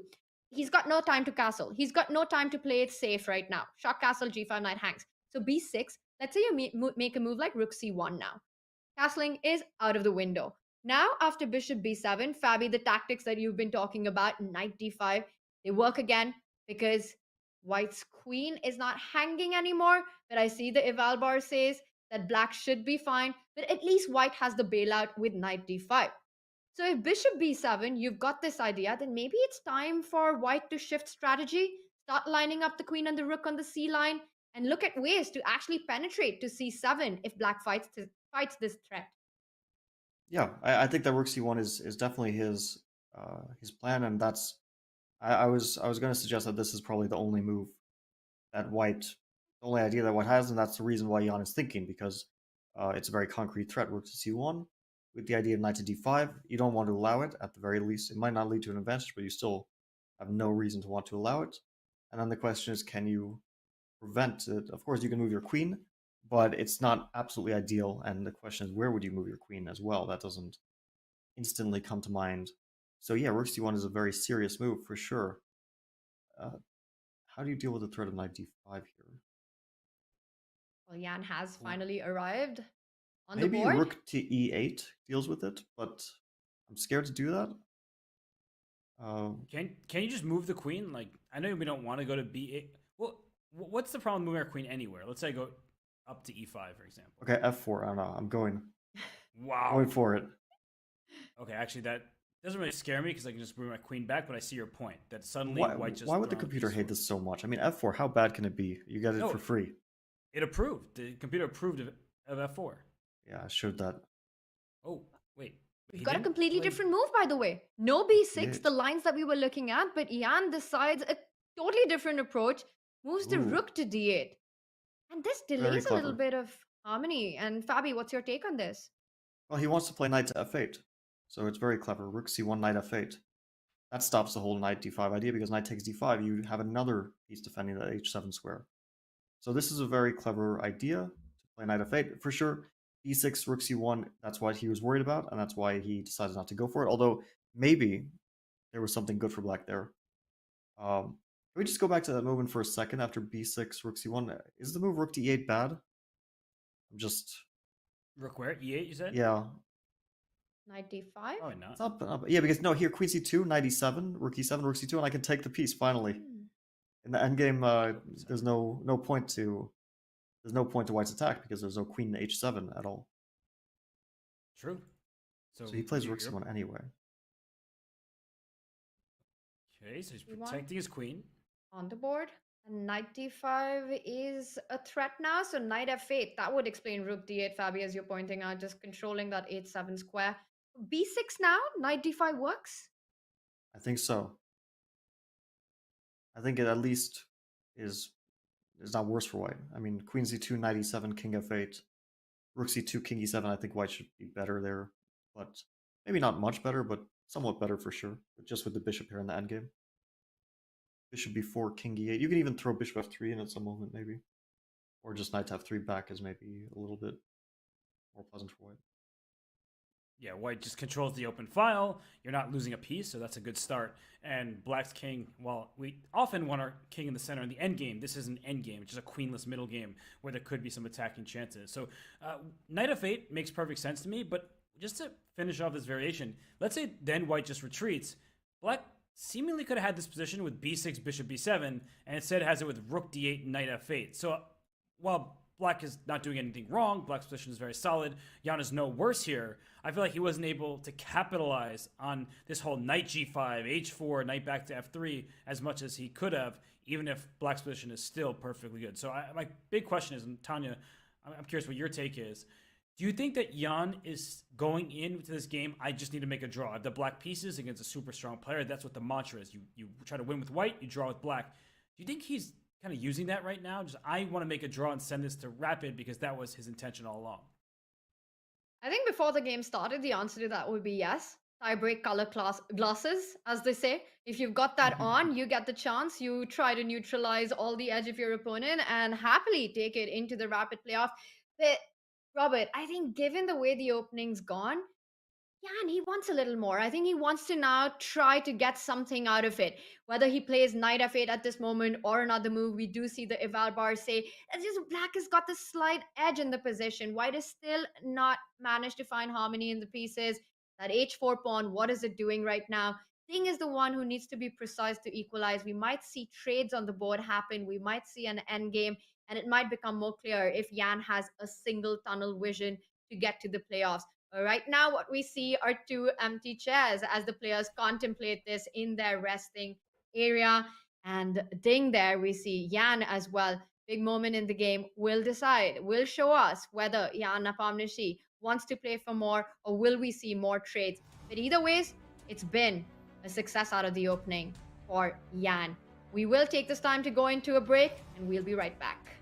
He's got no time to castle. He's got no time to play it safe right now. Shot castle, g5, knight hangs. So b6, let's say you make a move like rook c1 now. Castling is out of the window. Now, after bishop b7, Fabi, the tactics that you've been talking about, knight d5, they work again because white's queen is not hanging anymore. But I see the eval bar says that black should be fine, but at least white has the bailout with knight d5. So if bishop b7, you've got this idea, then maybe it's time for white to shift strategy, start lining up the queen and the rook on the c line, and look at ways to actually penetrate to c7 if black fights this threat. Yeah, I think that rook c1 is definitely his plan, and that's I was going to suggest that this is probably the only move that white, the only idea that white has, and that's the reason why Jan is thinking, because it's a very concrete threat. Rook to c1 with the idea of knight to d5. You don't want to allow it at the very least. It might not lead to an advantage, but you still have no reason to want to allow it. And then the question is, can you prevent it? Of course, you can move your queen, but it's not absolutely ideal. And the question is, where would you move your queen as well? That doesn't instantly come to mind. So yeah, rook c1 is a very serious move for sure. How do you deal with the threat of knight d5 here? Well, Jan has finally arrived on Maybe the board. rook to e8 deals with it, but I'm scared to do that. Can you just move the queen? Like, I know we don't want to go to b8. Well, what's the problem moving our queen anywhere? Let's say I go up to e5, for example. Okay, f4. I don't know. I'm going Wow. for it. Okay, actually, that doesn't really scare me because I can just bring my queen back. But I see your point that suddenly white just. Why would the computer hate this so much? I mean, f4. How bad can it be? You get it for free. It approved. The computer approved of f4. Yeah, I showed that. Oh wait. We've got a completely different move, by the way. No b6, the lines that we were looking at, but Jan decides a totally different approach, moves the rook to d8. And this delays a little bit of harmony. And Fabi, what's your take on this? Well, he wants to play knight to f8. So it's very clever. Rook c1, knight f8. That stops the whole knight d5 idea, because knight takes d5, you have another piece defending that h7 square. So this is a very clever idea to play knight f8. For sure, e6, rook c1, that's what he was worried about, and that's why he decided not to go for it. Although, maybe there was something good for black there. Can we just go back to that movement for a second after b6, rook c1? Is the move rook to e8 bad? I'm just... Rook where? e8, you said? Yeah. Knight d5? Probably not. It's not, yeah, because no, here, queen c2, knight e7, rook e7, rook c2, and I can take the piece, finally. In the endgame, there's no point to white's attack, because there's no queen h7 at all. True. So he plays rook c1 anyway. Okay, so he's protecting his queen. On the board. And knight d5 is a threat now, so knight f8. That would explain rook d8, Fabi, as you're pointing out, just controlling that h7 square. b6 now? Knight d5 works? I think so. I think it at least is not worse for white. I mean, queen c2, knight e7, king f8, rook c2, king e7. I think white should be better there, but maybe not much better, but somewhat better for sure. But just with the bishop here in the endgame. Bishop b4, king e8. You can even throw bishop f3 in at some moment, maybe, or just knight to f3 back is maybe a little bit more pleasant for white. Yeah, white just controls the open file. You're not losing a piece, so that's a good start. And black's king, well, we often want our king in the center in the end game. This is an end game, which is a queenless middle game where there could be some attacking chances. So knight f8 makes perfect sense to me, but just to finish off this variation, let's say then white just retreats. Black seemingly could have had this position with b6, bishop b7, and instead has it with rook d8, knight f8. So while black is not doing anything wrong, black's position is very solid, Jan is no worse here. I feel like he wasn't able to capitalize on this whole knight g5, h4, knight back to f3 as much as he could have, even if black's position is still perfectly good. So my big question is, and Tanya, I'm curious what your take is. Do you think that Jan is going into this game, I just need to make a draw? I have the black pieces against a super strong player. That's what the mantra is. You try to win with white, you draw with black. Do you think he's kind of using that right now? Just, I want to make a draw and send this to rapid because that was his intention all along. I think before the game started, the answer to that would be yes. Tie-break color glasses, as they say. If you've got that on, you get the chance. You try to neutralize all the edge of your opponent and happily take it into the rapid playoff. But Robert, I think given the way the opening's gone, Jan, he wants a little more. I think he wants to now try to get something out of it. Whether he plays knight f8 at this moment or another move, we do see the eval bar say it's just black has got the slight edge in the position. White is still not managed to find harmony in the pieces. That h4 pawn, what is it doing right now? Ding is the one who needs to be precise to equalize. We might see trades on the board happen. We might see an endgame, and it might become more clear if Jan has a single tunnel vision to get to the playoffs. Right now, what we see are two empty chairs as the players contemplate this in their resting area. And Ding there, we see Jan as well. Big moment in the game will decide, will show us whether Jan Nepomniachtchi wants to play for more or will we see more trades. But either ways, it's been a success out of the opening for Jan. We will take this time to go into a break and we'll be right back.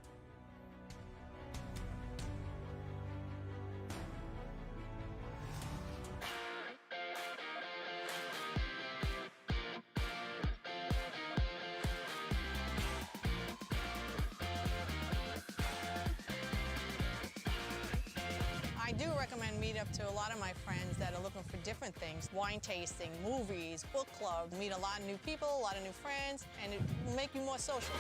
I do recommend Meetup to a lot of my friends that are looking for different things. Wine tasting, movies, book club, meet a lot of new people, a lot of new friends, and it will make you more social.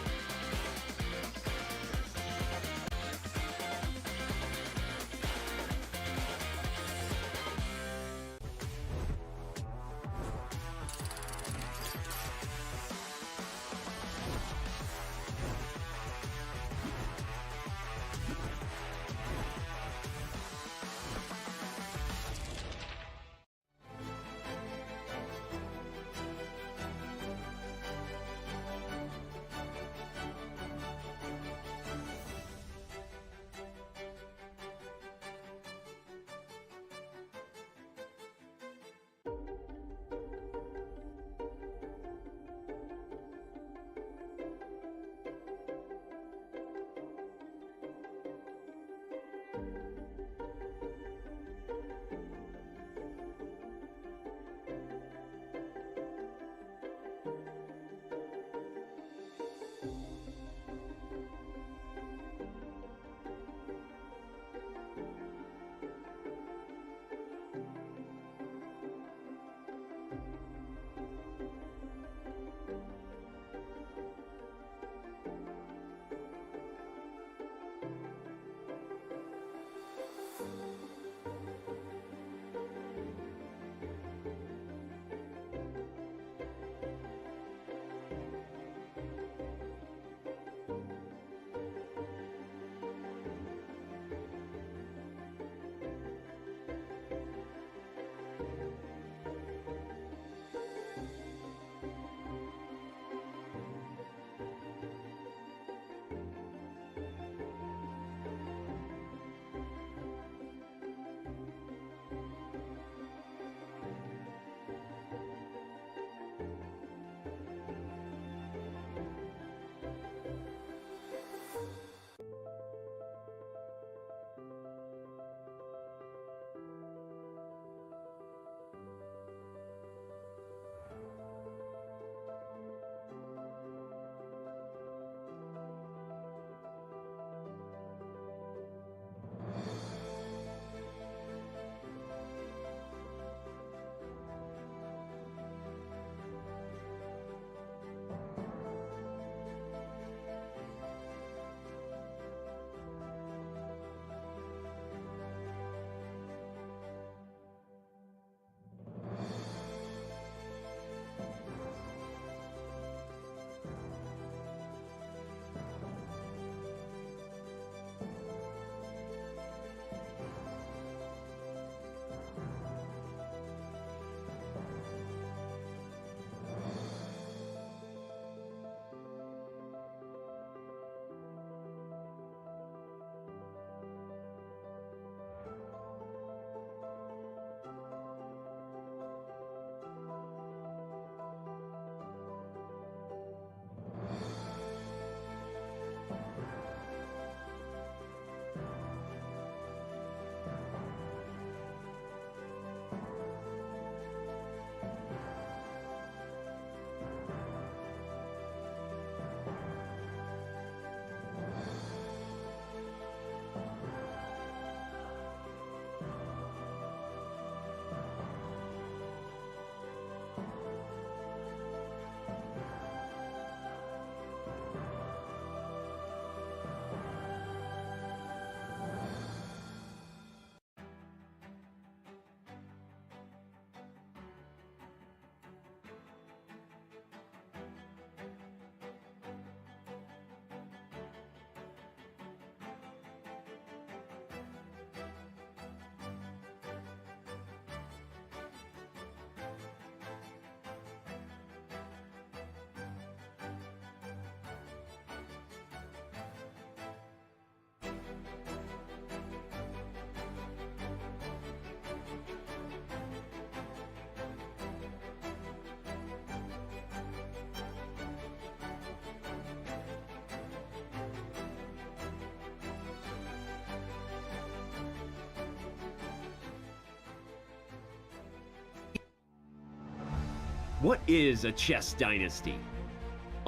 What is a chess dynasty?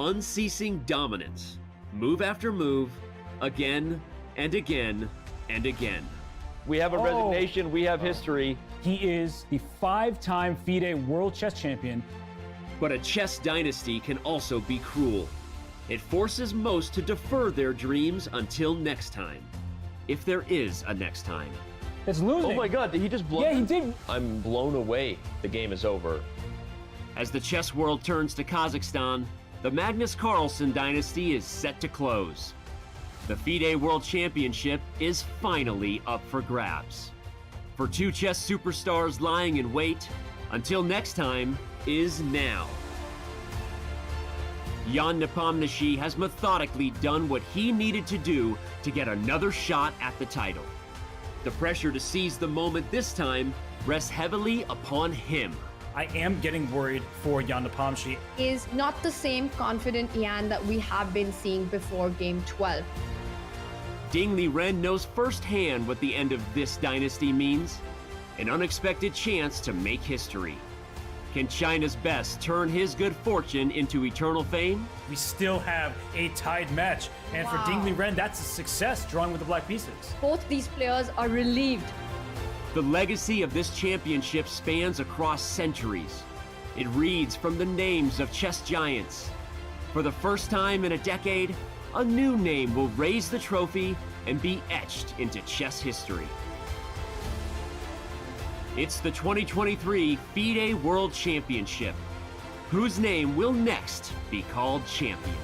Unceasing dominance, move after move, again and again and again. We have a resignation, we have history. He is the 5-time FIDE World Chess Champion. But a chess dynasty can also be cruel. It forces most to defer their dreams until next time. If there is a next time. It's losing. Oh my god, did he just blow? Yeah, he did. I'm blown away. The game is over. As the chess world turns to Kazakhstan, the Magnus Carlsen dynasty is set to close. The FIDE World Championship is finally up for grabs. For two chess superstars lying in wait, until next time is now. Jan Nepomniachtchi has methodically done what he needed to do to get another shot at the title. The pressure to seize the moment this time rests heavily upon him. I am getting worried for Jan Nepomniachtchi. Is not the same confident Yan that we have been seeing before game 12. Ding Liren knows firsthand what the end of this dynasty means. An unexpected chance to make history. Can China's best turn his good fortune into eternal fame? We still have a tied match. And for Ding Liren, that's a success, drawing with the black pieces. Both these players are relieved. The legacy of this championship spans across centuries. It reads from the names of chess giants. For the first time in a decade, a new name will raise the trophy and be etched into chess history. It's the 2023 FIDE World Championship. Whose name will next be called champion?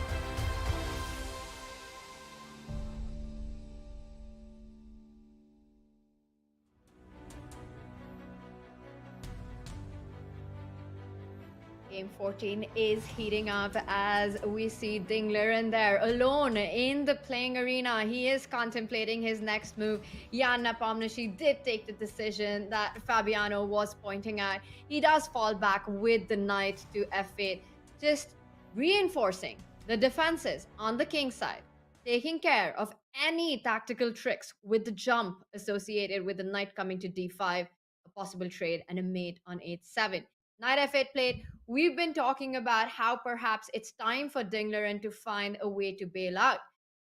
Game 14 is heating up as we see Ding Liren there alone in the playing arena. He is contemplating his next move. Jan Nepomniachtchi did take the decision that Fabiano was pointing at. He does fall back with the knight to f8, just reinforcing the defenses on the king side, taking care of any tactical tricks with the jump associated with the knight coming to d5, a possible trade, and a mate on h7. Knight f8 played. We've been talking about how perhaps it's time for Ding Liren to find a way to bail out.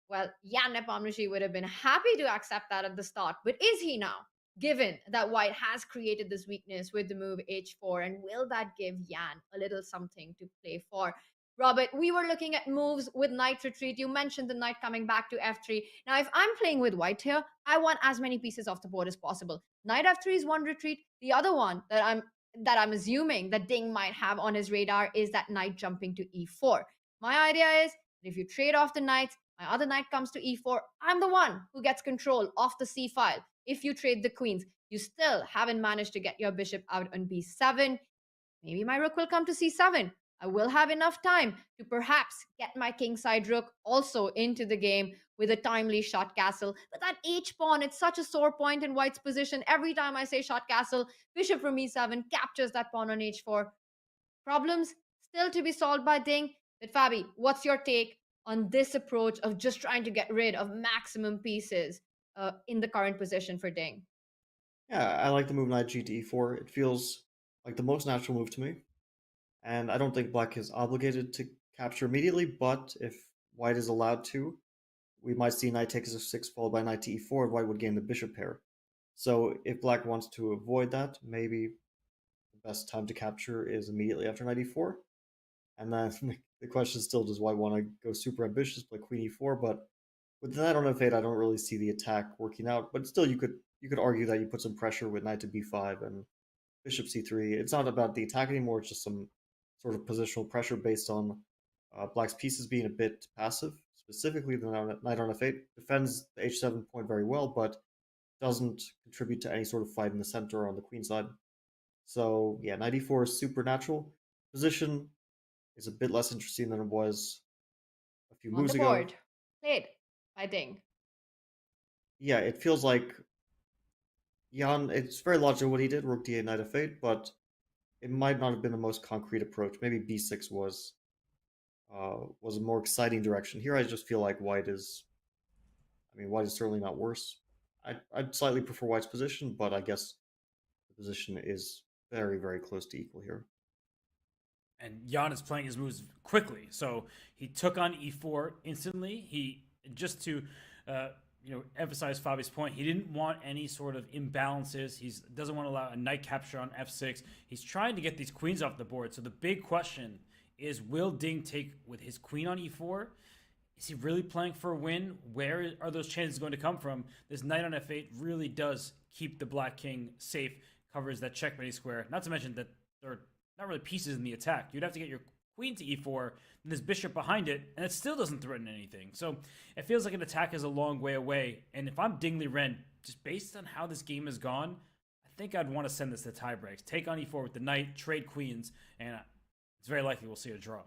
Well, Jan Nepomniachtchi would have been happy to accept that at the start, but is he now? Given that White has created this weakness with the move h4, and will that give Jan a little something to play for? Robert, we were looking at moves with knight retreat. You mentioned the knight coming back to f3. Now, if I'm playing with white here, I want as many pieces off the board as possible. Knight f3 is one retreat. The other one that I'm assuming that Ding might have on his radar is that knight jumping to e4. My idea is that if you trade off the knights, my other knight comes to e4, I'm the one who gets control of the c file. If you trade the queens, you still haven't managed to get your bishop out on b7. Maybe my rook will come to c7. I will have enough time to perhaps get my kingside rook also into the game with a timely shot castle. But that h-pawn, it's such a sore point in white's position. Every time I say shot castle, bishop from e7 captures that pawn on h4. Problems still to be solved by Ding. But Fabi, what's your take on this approach of just trying to get rid of maximum pieces in the current position for Ding? Yeah, I like the move knight g to e4. It feels like the most natural move to me. And I don't think black is obligated to capture immediately, but if white is allowed to, we might see knight takes f6 followed by knight to e4, and white would gain the bishop pair. So if black wants to avoid that, maybe the best time to capture is immediately after knight e4. And then the question is still, does white want to go super ambitious, play queen e4? But with the knight on f8, I don't really see the attack working out. But still, you could argue that you put some pressure with knight to b5 and bishop c3. It's not about the attack anymore, it's just some sort of positional pressure based on black's pieces being a bit passive. Specifically, the knight on f8 defends the h7 point very well, but doesn't contribute to any sort of fight in the center or on the queen side. So yeah, knight e4 is super natural. Position is a bit less interesting than it was a few moves ago. On the board, played by Ding. yeah, it feels like Jan. It's very logical what he did, rook d8, knight f8, but it might not have been the most concrete approach. Maybe b6 was a more exciting direction. Here, I just feel like white is. I mean, white is certainly not worse. I'd slightly prefer white's position, but I guess the position is very, very close to equal here. And Jan is playing his moves quickly. So he took on e4 instantly. He just to emphasize Fabi's point, he didn't want any sort of imbalances. He doesn't want to allow a knight capture on f6. He's trying to get these queens off the board. So the big question is, will Ding take with his queen on e4? Is he really playing for a win? Where are those chances going to come from? This knight on f8 really does keep the black king safe, covers that checkmate square. Not to mention that there are not really pieces in the attack. You'd have to get your queen to e4, and this bishop behind it, and it still doesn't threaten anything. So it feels like an attack is a long way away. And if I'm Ding Liren, just based on how this game has gone, I think I'd want to send this to tie breaks. Take on e4 with the knight, trade queens, and it's very likely we'll see a draw.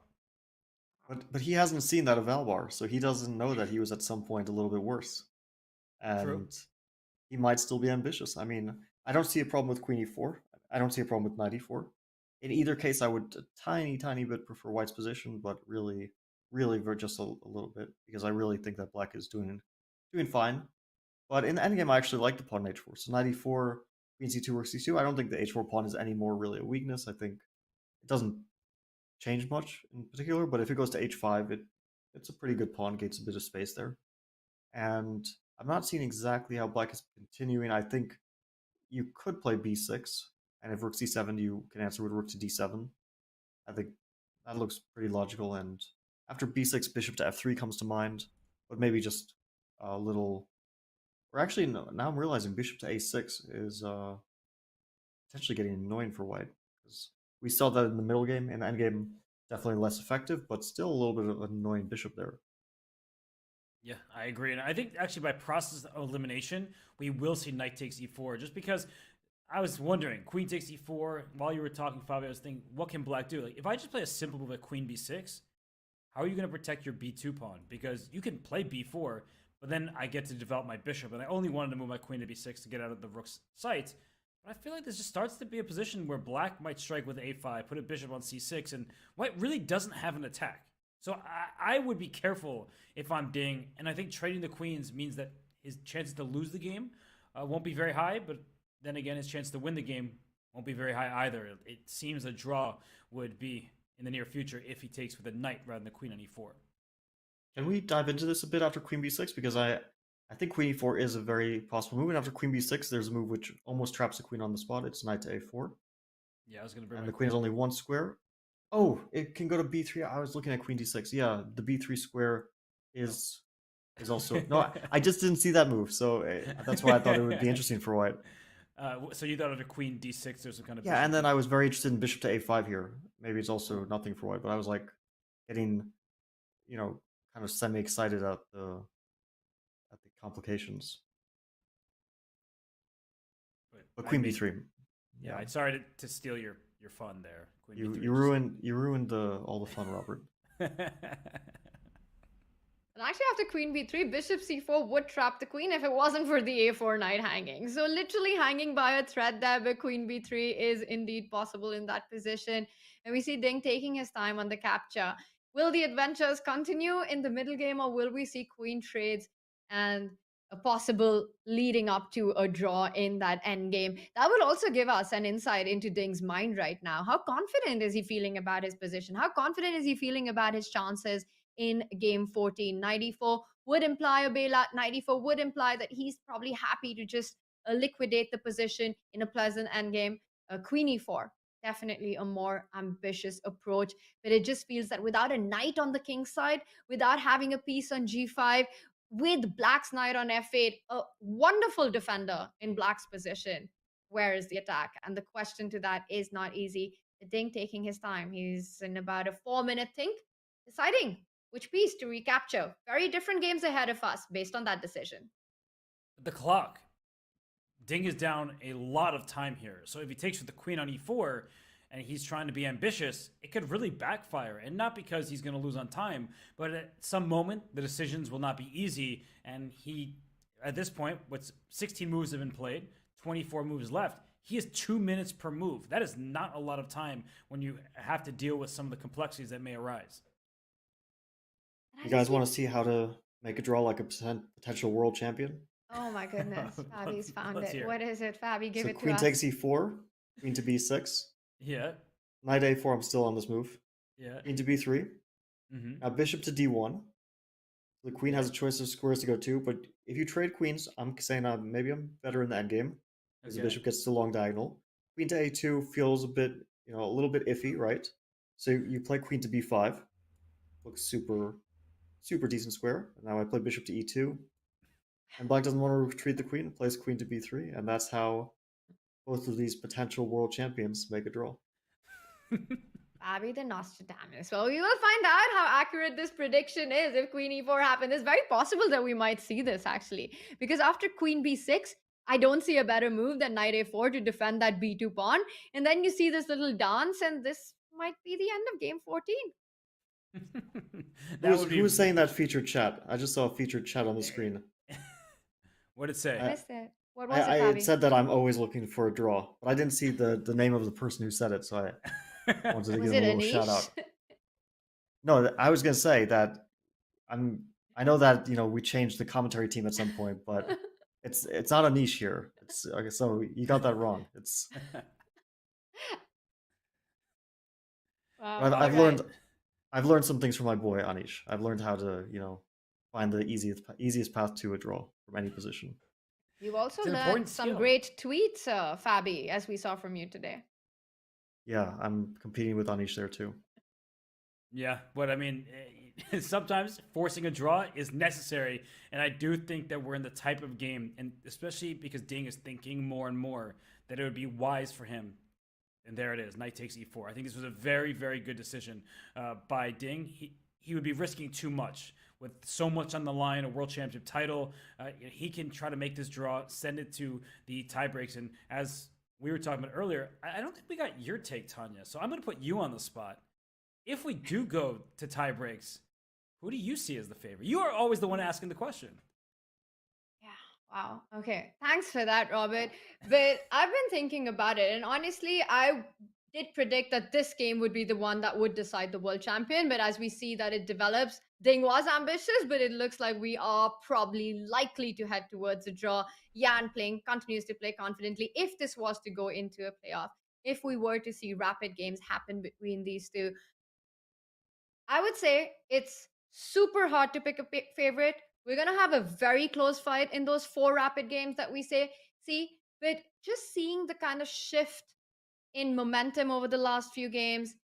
But he hasn't seen that eval bar, so he doesn't know that he was at some point a little bit worse. And True. he might still be ambitious. I mean, I don't see a problem with queen e4. I don't see a problem with knight e4. In either case, I would a tiny, tiny bit prefer white's position, but really, really just a little bit, because I really think that black is doing fine. But in the endgame, I actually like the pawn h4. So knight e4, queen c2, rook c2. I don't think the h4 pawn is any more really a weakness. I think it doesn't change much in particular, but if it goes to h5, it's a pretty good pawn, gains a bit of space there. And I'm not seeing exactly how black is continuing. I think you could play b6, and if rook c7, you can answer with rook to d7. I think that looks pretty logical, and after b6, bishop to f3 comes to mind, but maybe just a little... Or actually, no, now I'm realizing bishop to a6 is potentially getting annoying for white, because we saw that in the middle game. In the endgame, definitely less effective, but still a little bit of an annoying bishop there. Yeah, I agree. And I think actually by process of elimination, we will see knight takes e4, just because I was wondering, queen takes e4, while you were talking, Fabio, I was thinking, what can black do? Like, if I just play a simple move like queen b6, how are you going to protect your b2 pawn? Because you can play b4, but then I get to develop my bishop, and I only wanted to move my queen to b6 to get out of the rook's sight. But I feel like this just starts to be a position where black might strike with a5, put a bishop on c6, and white really doesn't have an attack. So I would be careful if I'm Ding, and I think trading the queens means that his chances to lose the game won't be very high, but then again, his chance to win the game won't be very high either. It seems a draw would be in the near future if he takes with a knight rather than the queen on e4. Can we dive into this a bit after queen b6? Because I think queen e4 is a very possible move, and after queen b6, there's a move which almost traps the queen on the spot. It's knight to a4. Yeah, I was going to bring and the queen is only one square. Oh, it can go to b3. I was looking at queen d6. Yeah, the b3 square is also... No, I just didn't see that move, so that's why I thought it would be interesting for white. So you thought of a queen d6, there's some kind of... Yeah, and then I was very interested in bishop to a5 here. Maybe it's also nothing for white, but I was like getting, kind of semi-excited at the complications. But queen b3. Yeah, I'm sorry to steal your fun there. Queen You b3 you ruined all the fun, Robert. And actually, after queen b3, bishop c4 would trap the queen if it wasn't for the a4 knight hanging. So literally hanging by a thread there, but queen b3 is indeed possible in that position. And we see Ding taking his time on the capture. Will the adventures continue in the middle game, or will we see queen trades and a possible leading up to a draw in that end game? That would also give us an insight into Ding's mind right now. How confident is he feeling about his position? How confident is he feeling about his chances in game 14? 94 would imply a bailout. 94 would imply that he's probably happy to just liquidate the position in a pleasant endgame. Queen e4, definitely a more ambitious approach, but it just feels that without a knight on the king's side, without having a piece on g5, with black's knight on f8, a wonderful defender in black's position, where is the attack? And the question to that is not easy. Ding taking his time. He's in about a 4-minute think, deciding which piece to recapture. Very different games ahead of us based on that decision. The clock. Ding is down a lot of time here. So if he takes with the queen on e4 and he's trying to be ambitious, it could really backfire. And not because he's going to lose on time, but at some moment, the decisions will not be easy. And he at this point, what's 16 moves have been played, 24 moves left. He has 2 minutes per move. That is not a lot of time when you have to deal with some of the complexities that may arise. You guys want to see how to make a draw like a potential world champion? Oh my goodness, Fabi's found let's it. hear it. What is it, Fabi? Give So it to queen us. takes e4, queen to b6, Yeah, knight a4, I'm still on this move, yeah. queen to b3, Mm-hmm. now bishop to d1. The queen has a choice of squares to go to, but if you trade queens, I'm saying maybe I'm better in the endgame, because the bishop gets to long diagonal. Queen to a2 feels a bit, a little bit iffy, right? So you play queen to b5, looks super decent square. And now I play bishop to e2, and black doesn't want to retreat the queen, plays queen to b3, and that's how both of these potential world champions make a draw. Fabi the Nostradamus. Well, we will find out how accurate this prediction is if queen e4 happens. It's very possible that we might see this actually, because after queen b6, I don't see a better move than knight a4 to defend that b2 pawn. And then you see this little dance, and this might be the end of game 14. Who was saying that featured chat? I just saw a featured chat on the screen. What did it say? I missed it. What was it, It Fabi? said that I'm always looking for a draw, but I didn't see the name of the person who said it, so I wanted to Was give it him a little shout Anish? out. No, I was gonna say that I know that we changed the commentary team at some point, but it's not a niche here. It's okay, so you got that wrong. It's Wow, I've learned some things from my boy Anish. I've learned how to find the easiest path to a draw from any position. You've also It's an learned important some skill. great tweets, Fabi, as we saw from you today. Yeah, I'm competing with Anish there too. Yeah, but I mean, sometimes forcing a draw is necessary, and I do think that we're in the type of game, and especially because Ding is thinking more and more, that it would be wise for him. And there it is, knight takes e4. I think this was a very, very good decision by Ding. He would be risking too much. With so much on the line, a world championship title, he can try to make this draw, send it to the tie breaks. And as we were talking about earlier, I don't think we got your take, Tanya. So I'm going to put you on the spot. If we do go to tie breaks, who do you see as the favorite? You are always the one asking the question. Yeah, wow. Okay, thanks for that, Robert. But I've been thinking about it, and honestly, I did predict that this game would be the one that would decide the world champion. But as we see that it develops, Ding was ambitious, but it looks like we are probably likely to head towards a draw. Yan continues to play confidently. If this was to go into a playoff, if we were to see rapid games happen between these two, I would say it's super hard to pick a favorite. We're going to have a very close fight in those 4 rapid games that we see, but just seeing the kind of shift in momentum over the last few games,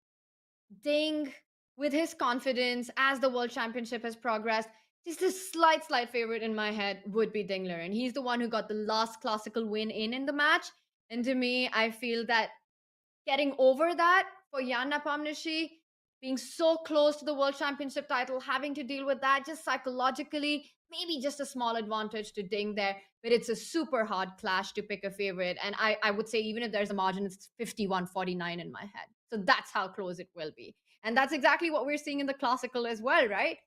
Ding with his confidence as the World Championship has progressed, just a slight favorite in my head would be Ding Liren. He's the one who got the last classical win in the match. And to me, I feel that getting over that for Jan Nepomniachtchi, being so close to the World Championship title, having to deal with that just psychologically, maybe just a small advantage to Ding there, but it's a super hard clash to pick a favorite. And I would say even if there's a margin, it's 51-49 in my head. So that's how close it will be. And that's exactly what we're seeing in the classical as well, right?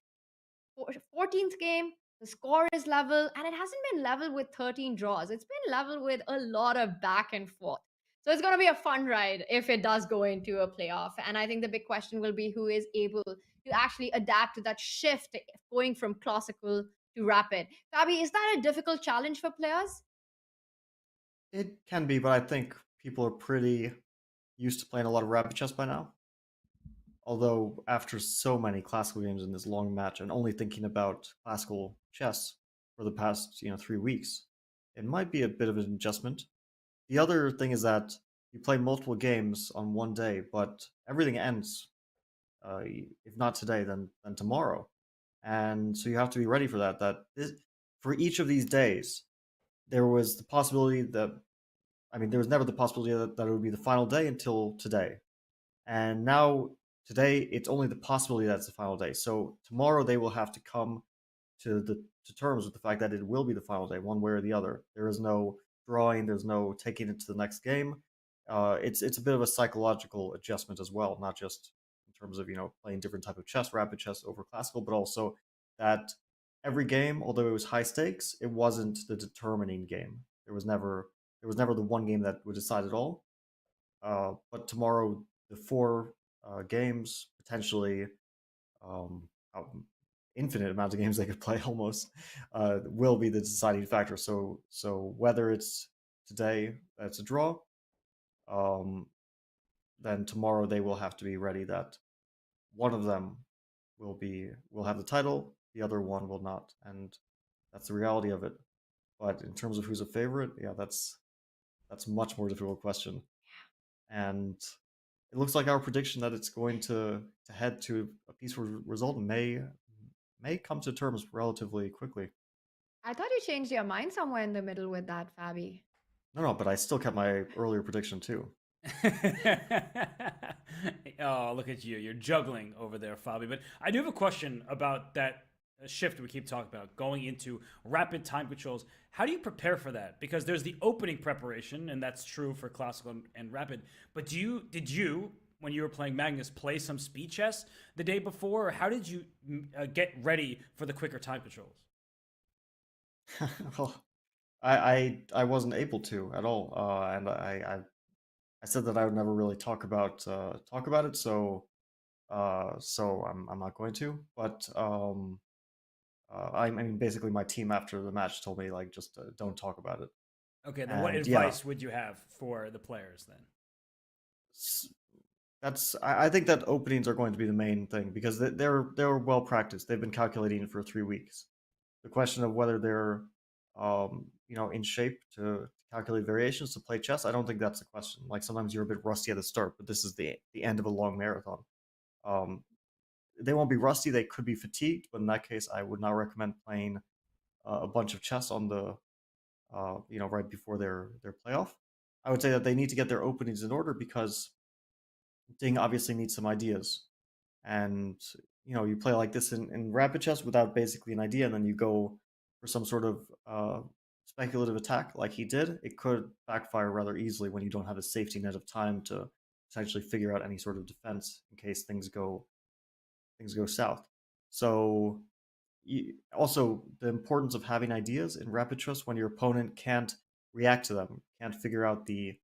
14th game, the score is level, and it hasn't been level with 13 draws. It's been level with a lot of back and forth. So it's going to be a fun ride if it does go into a playoff. And I think the big question will be who is able to actually adapt to that shift going from classical to rapid. Fabi, is that a difficult challenge for players? It can be, but I think people are pretty used to playing a lot of rapid chess by now. Although after so many classical games in this long match and only thinking about classical chess for the past 3 weeks, it might be a bit of an adjustment. The other thing is that you play multiple games on one day, but everything ends, if not today, then tomorrow. And so you have to be ready for that. For each of these days, there was the possibility that, there was never the possibility that it would be the final day until today. And now, today, it's only the possibility that it's the final day. So tomorrow they will have to come to terms with the fact that it will be the final day, one way or the other. There is no drawing, there's no taking it to the next game. It's a bit of a psychological adjustment as well, not just in terms of playing different type of chess, rapid chess over classical, but also that every game, although it was high stakes, it wasn't the determining game. There was never the one game that would decide it all. But tomorrow, the four games, potentially um, infinite amounts of games they could play almost, will be the deciding factor. So whether it's today that's a draw, um, then tomorrow they will have to be ready that one of them will have the title, the other one will not, and that's the reality of it. But in terms of who's a favorite, yeah, that's a much more difficult question. And it looks like our prediction that it's going to head to a peaceful result may come to terms relatively quickly. I thought you changed your mind somewhere in the middle with that, Fabi. No, but I still kept my earlier prediction too. Oh, look at you. You're juggling over there, Fabi. But I do have a question about that shift we keep talking about, going into rapid time controls. How do you prepare for that? Because there's the opening preparation, and that's true for classical and rapid. But did you, when you were playing Magnus, play some speed chess the day before? Or how did you get ready for the quicker time controls? Well, I wasn't able to at all, and I said that I would never really talk about it, so I'm not going to. But I mean, basically, my team after the match told me like just don't talk about it. Okay, then what And yeah, advice would you have for the players then? I think that openings are going to be the main thing because they're well practiced. They've been calculating it for 3 weeks. The question of whether they're in shape to calculate variations to play chess, I don't think that's the question. Like sometimes you're a bit rusty at the start, but this is the end of a long marathon. Um, they won't be rusty. They could be fatigued, but in that case, I would not recommend playing a bunch of chess on the right before their playoff. I would say that they need to get their openings in order because Ding obviously needs some ideas, and you play like this in rapid chess without basically an idea, and then you go for some sort of speculative attack like he did. It could backfire rather easily when you don't have a safety net of time to essentially figure out any sort of defense in case things go south. So also the importance of having ideas in rapid chess when your opponent can't react to them, can't figure out the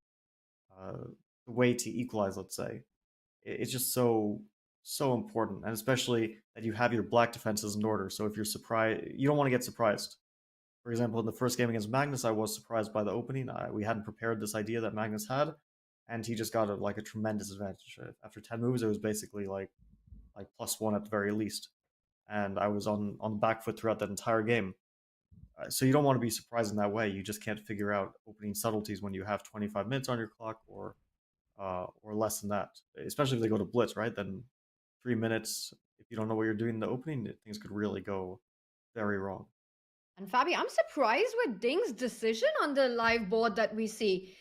way to equalize, let's say. It's just so important, and especially that you have your black defenses in order. So if you're surprised, you don't want to get surprised. For example, in the first game against Magnus, I was surprised by the opening. We hadn't prepared this idea that Magnus had, and he just got a tremendous advantage. After 10 moves, it was basically like +1 at the very least, and I was on the back foot throughout that entire game. So you don't want to be surprised in that way. You just can't figure out opening subtleties when you have 25 minutes on your clock or less than that. Especially if they go to blitz, right? Then 3 minutes, if you don't know what you're doing in the opening, things could really go very wrong. And Fabi, I'm surprised with Ding's decision on the live board that we see.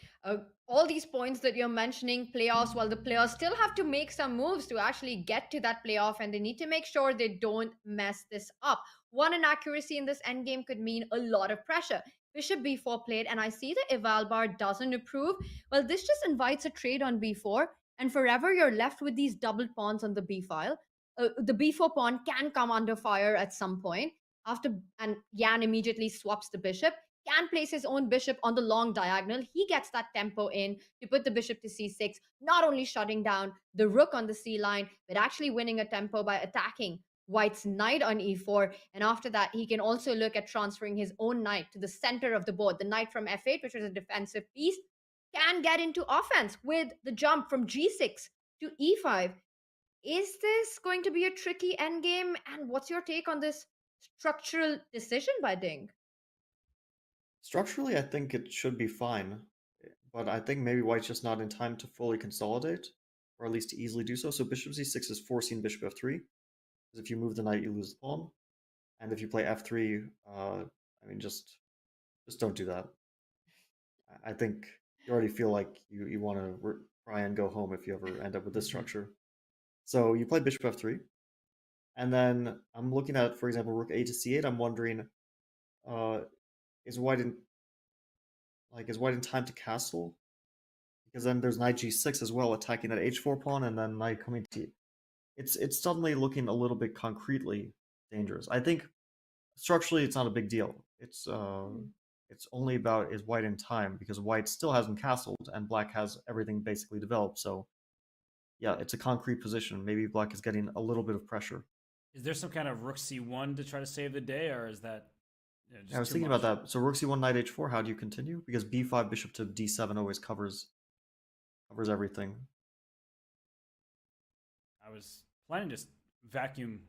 All these points that you're mentioning, playoffs, while the players still have to make some moves to actually get to that playoff, and they need to make sure they don't mess this up. One inaccuracy in this endgame could mean a lot of pressure. Bishop b4 played, and I see the eval bar doesn't approve. Well, this just invites a trade on b4, and forever you're left with these double pawns on the b file. The b4 pawn can come under fire at some point and Yan immediately swaps the bishop. Can place his own bishop on the long diagonal. He gets that tempo in to put the bishop to c6, not only shutting down the rook on the c line, but actually winning a tempo by attacking White's knight on e4. And after that, he can also look at transferring his own knight to the center of the board. The knight from f8, which was a defensive piece, can get into offense with the jump from g6 to e5. Is this going to be a tricky endgame? And what's your take on this structural decision by Ding? Structurally, I think it should be fine, but I think maybe White's just not in time to fully consolidate, or at least to easily do so. So bishop c6 is forcing bishop f3, because if you move the knight, you lose the pawn, and if you play f3, I mean, just don't do that. I think you already feel like you want to try and go home if you ever end up with this structure. So you play bishop f3, and then I'm looking at, for example, rook a to c8. I'm wondering, is White in time to castle? Because then there's knight g6 as well, attacking that h4 pawn, and then knight coming to. It's suddenly looking a little bit concretely dangerous. I think structurally it's not a big deal. It's only about is white in time because white still hasn't castled and black has everything basically developed. So yeah, it's a concrete position. Maybe black is getting a little bit of pressure. Is there some kind of rook c1 to try to save the day, or is that just Yeah, I was too thinking much? about that. So rook c1, knight h4. How do you continue? Because b5, bishop to d7 always covers everything. I was planning to vacuum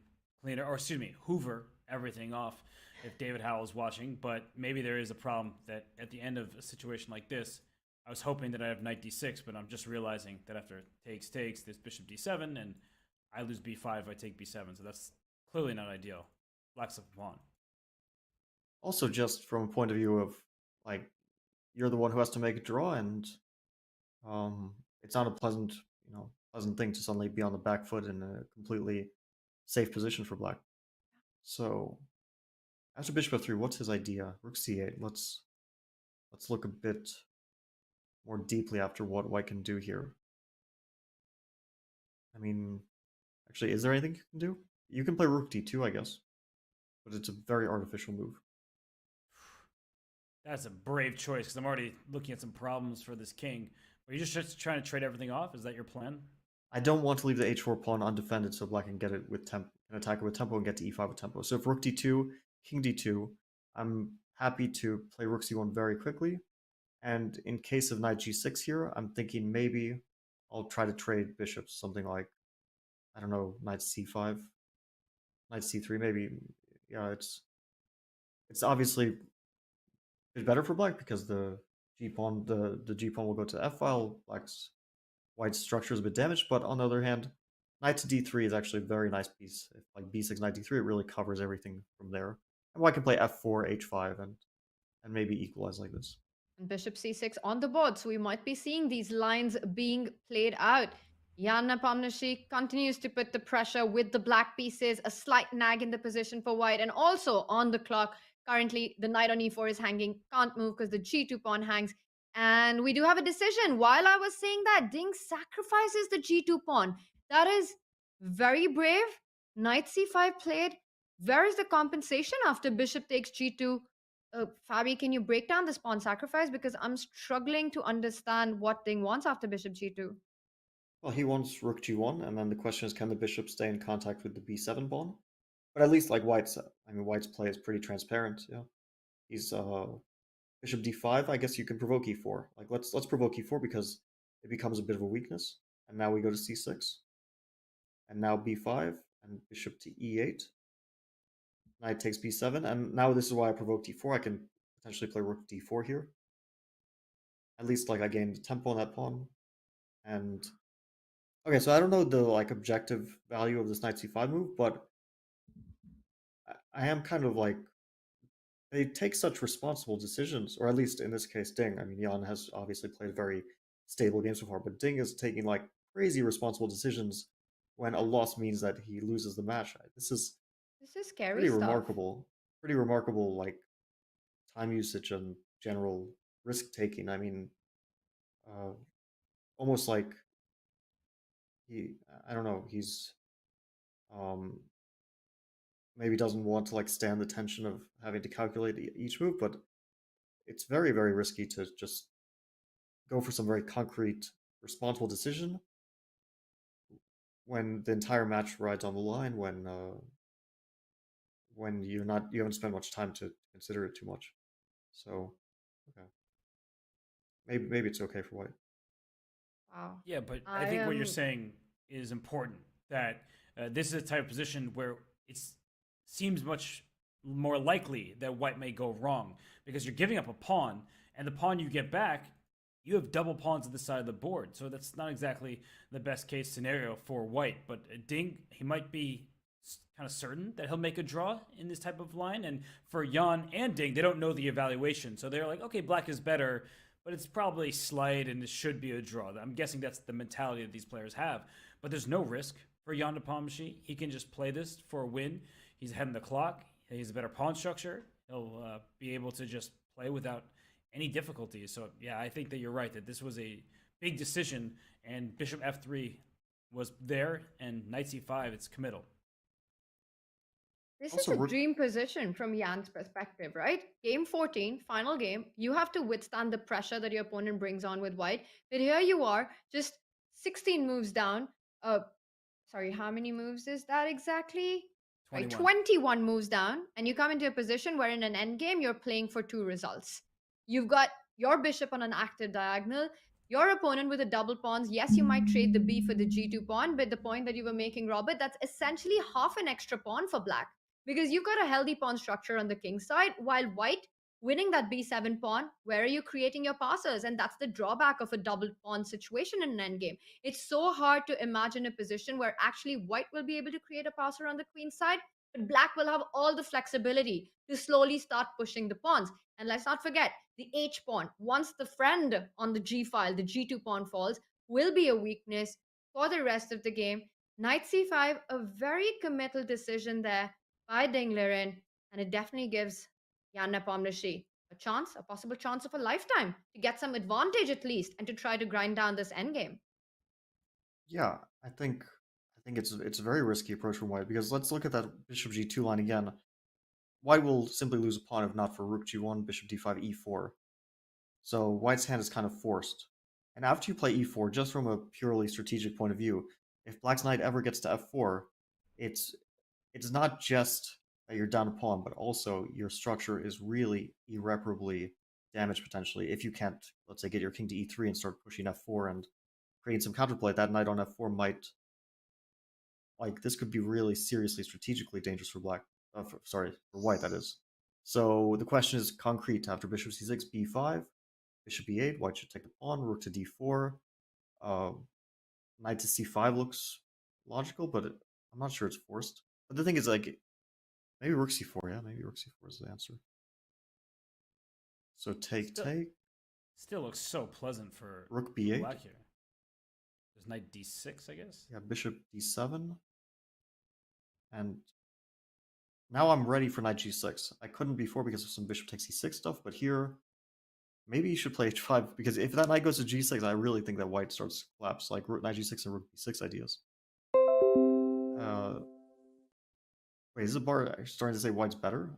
cleaner, or excuse me, hoover everything off if David Howell is watching, but maybe there is a problem that at the end of a situation like this, I was hoping that I have knight d6, but I'm just realizing that after takes, there's bishop d7, and I lose b5 if I take b7, so that's clearly not ideal. Black's up a pawn. Also, just from a point of view of like you're the one who has to make a draw, and it's not a pleasant thing to suddenly be on the back foot in a completely safe position for black. So after bishop f3, what's his idea? Rook c8. Let's look a bit more deeply after what white can do here. I mean, actually, is there anything you can do? You can play rook d2, I guess, but it's a very artificial move. That's a brave choice because I'm already looking at some problems for this king. Are you just trying to trade everything off? Is that your plan? I don't want to leave the h4 pawn undefended so black can get it with tempo, can attack it with tempo and get to e5 with tempo. So if rook d2, king d2, I'm happy to play rook c1 very quickly. And in case of knight g6 here, I'm thinking maybe I'll try to trade bishops, something like, I don't know, knight c5, knight c3, maybe. Yeah, it's obviously a bit better for black because the g pawn will go to f file. White's structure is a bit damaged, but on the other hand, knight to d3 is actually a very nice piece. If like b6, knight d3, it really covers everything from there. And white can play f4, h5, and maybe equalize like this. And bishop c6 on the board, so we might be seeing these lines being played out. Jan Nepomniachtchi continues to put the pressure with the black pieces, a slight nag in the position for white, and also on the clock. Currently, the knight on e4 is hanging, can't move because the g2 pawn hangs. And we do have a decision. While I was saying that, Ding sacrifices the g2 pawn. That is very brave. Knight c5 played. Where is the compensation after bishop takes g2? Fabi, can you break down this pawn sacrifice? Because I'm struggling to understand what Ding wants after bishop g2. Well, he wants rook g1, and then the question is, can the bishop stay in contact with the b7 pawn? But at least like white's play is pretty transparent. Yeah, he's bishop d5. I guess you can provoke e4. Like let's provoke e4 because it becomes a bit of a weakness. And now we go to c6, and now b5, and bishop to e8. Knight takes b7, and now this is why I provoked d4. I can potentially play rook d4 here. At least like I gained tempo on that pawn. And okay, so I don't know the like objective value of this knight c5 move, but I am kind of like, they take such responsible decisions, or at least in this case, Ding. I mean, Jan has obviously played very stable games so far, but Ding is taking like crazy responsible decisions when a loss means that he loses the match. This is scary pretty stuff. remarkable like time usage and general risk taking. I mean, almost like I don't know, he's maybe doesn't want to like stand the tension of having to calculate each move, but it's very, very risky to just go for some very concrete, responsible decision when the entire match rides on the line, when you haven't spent much time to consider it too much. So okay, maybe it's okay for white. Wow. Yeah, but I think what you're saying is important, that this is a type of position where it seems much more likely that white may go wrong because you're giving up a pawn, and the pawn you get back, you have double pawns at the side of the board. So that's not exactly the best case scenario for white. But Ding, he might be kind of certain that he'll make a draw in this type of line. And for Jan and Ding, they don't know the evaluation. So they're like, okay, black is better, but it's probably slight and it should be a draw. I'm guessing that's the mentality that these players have. But there's no risk for Jan Nepomniachtchi. He can just play this for a win. He's ahead in the clock. He has a better pawn structure. He'll be able to just play without any difficulties. So, yeah, I think that you're right, that this was a big decision, and bishop f3 was there, and knight c5, it's committal. This is Also, a dream position from Jan's perspective, right? Game 14, final game. You have to withstand the pressure that your opponent brings on with white. But here you are, just 16 moves down. Sorry, how many moves is that exactly? Right, 21 moves down, and you come into a position where in an endgame you're playing for 2 results. You've got your bishop on an active diagonal, your opponent with a double pawns. Yes, you might trade the b for the g2 pawn, but the point that you were making, Robert, that's essentially half an extra pawn for black, because you've got a healthy pawn structure on the king side, while white winning that b7 pawn, where are you creating your passes? And that's the drawback of a double pawn situation in an endgame. It's so hard to imagine a position where actually white will be able to create a passer on the queen side, but black will have all the flexibility to slowly start pushing the pawns. And let's not forget, the h pawn, once the friend on the g file, the g2 pawn falls, will be a weakness for the rest of the game. Knight c5, a very committal decision there by Ding Liren, and it definitely gives Jan Nepomniachtchi a chance, a possible chance of a lifetime to get some advantage at least, and to try to grind down this endgame. Yeah, I think it's a very risky approach from white, because let's look at that bishop g2 line again. White will simply lose a pawn if not for rook g1, bishop d5, e4. So white's hand is kind of forced. And after you play e4, just from a purely strategic point of view, if black's knight ever gets to f4, it's not just that you're down a pawn, but also your structure is really irreparably damaged potentially if you can't, let's say, get your king to e3 and start pushing f4 and creating some counterplay. That knight on f4 might, like, this could be really seriously strategically dangerous for black. For white, that is. So the question is concrete. After bishop c6, b5, bishop e8, white should take the pawn, rook to d4. Knight to c5 looks logical, but I'm not sure it's forced. But the thing is, like, maybe rook c4, yeah, maybe rook c4 is the answer. So take. Still looks so pleasant for Rook b8. black here. There's knight d6, I guess. Yeah, bishop d7. And now I'm ready for knight g6. I couldn't before because of some bishop takes e6 stuff, but here, maybe you should play h5, because if that knight goes to g6, I really think that white starts to collapse, like knight g6 and rook b6 ideas. Wait, is the bar starting to say white's better?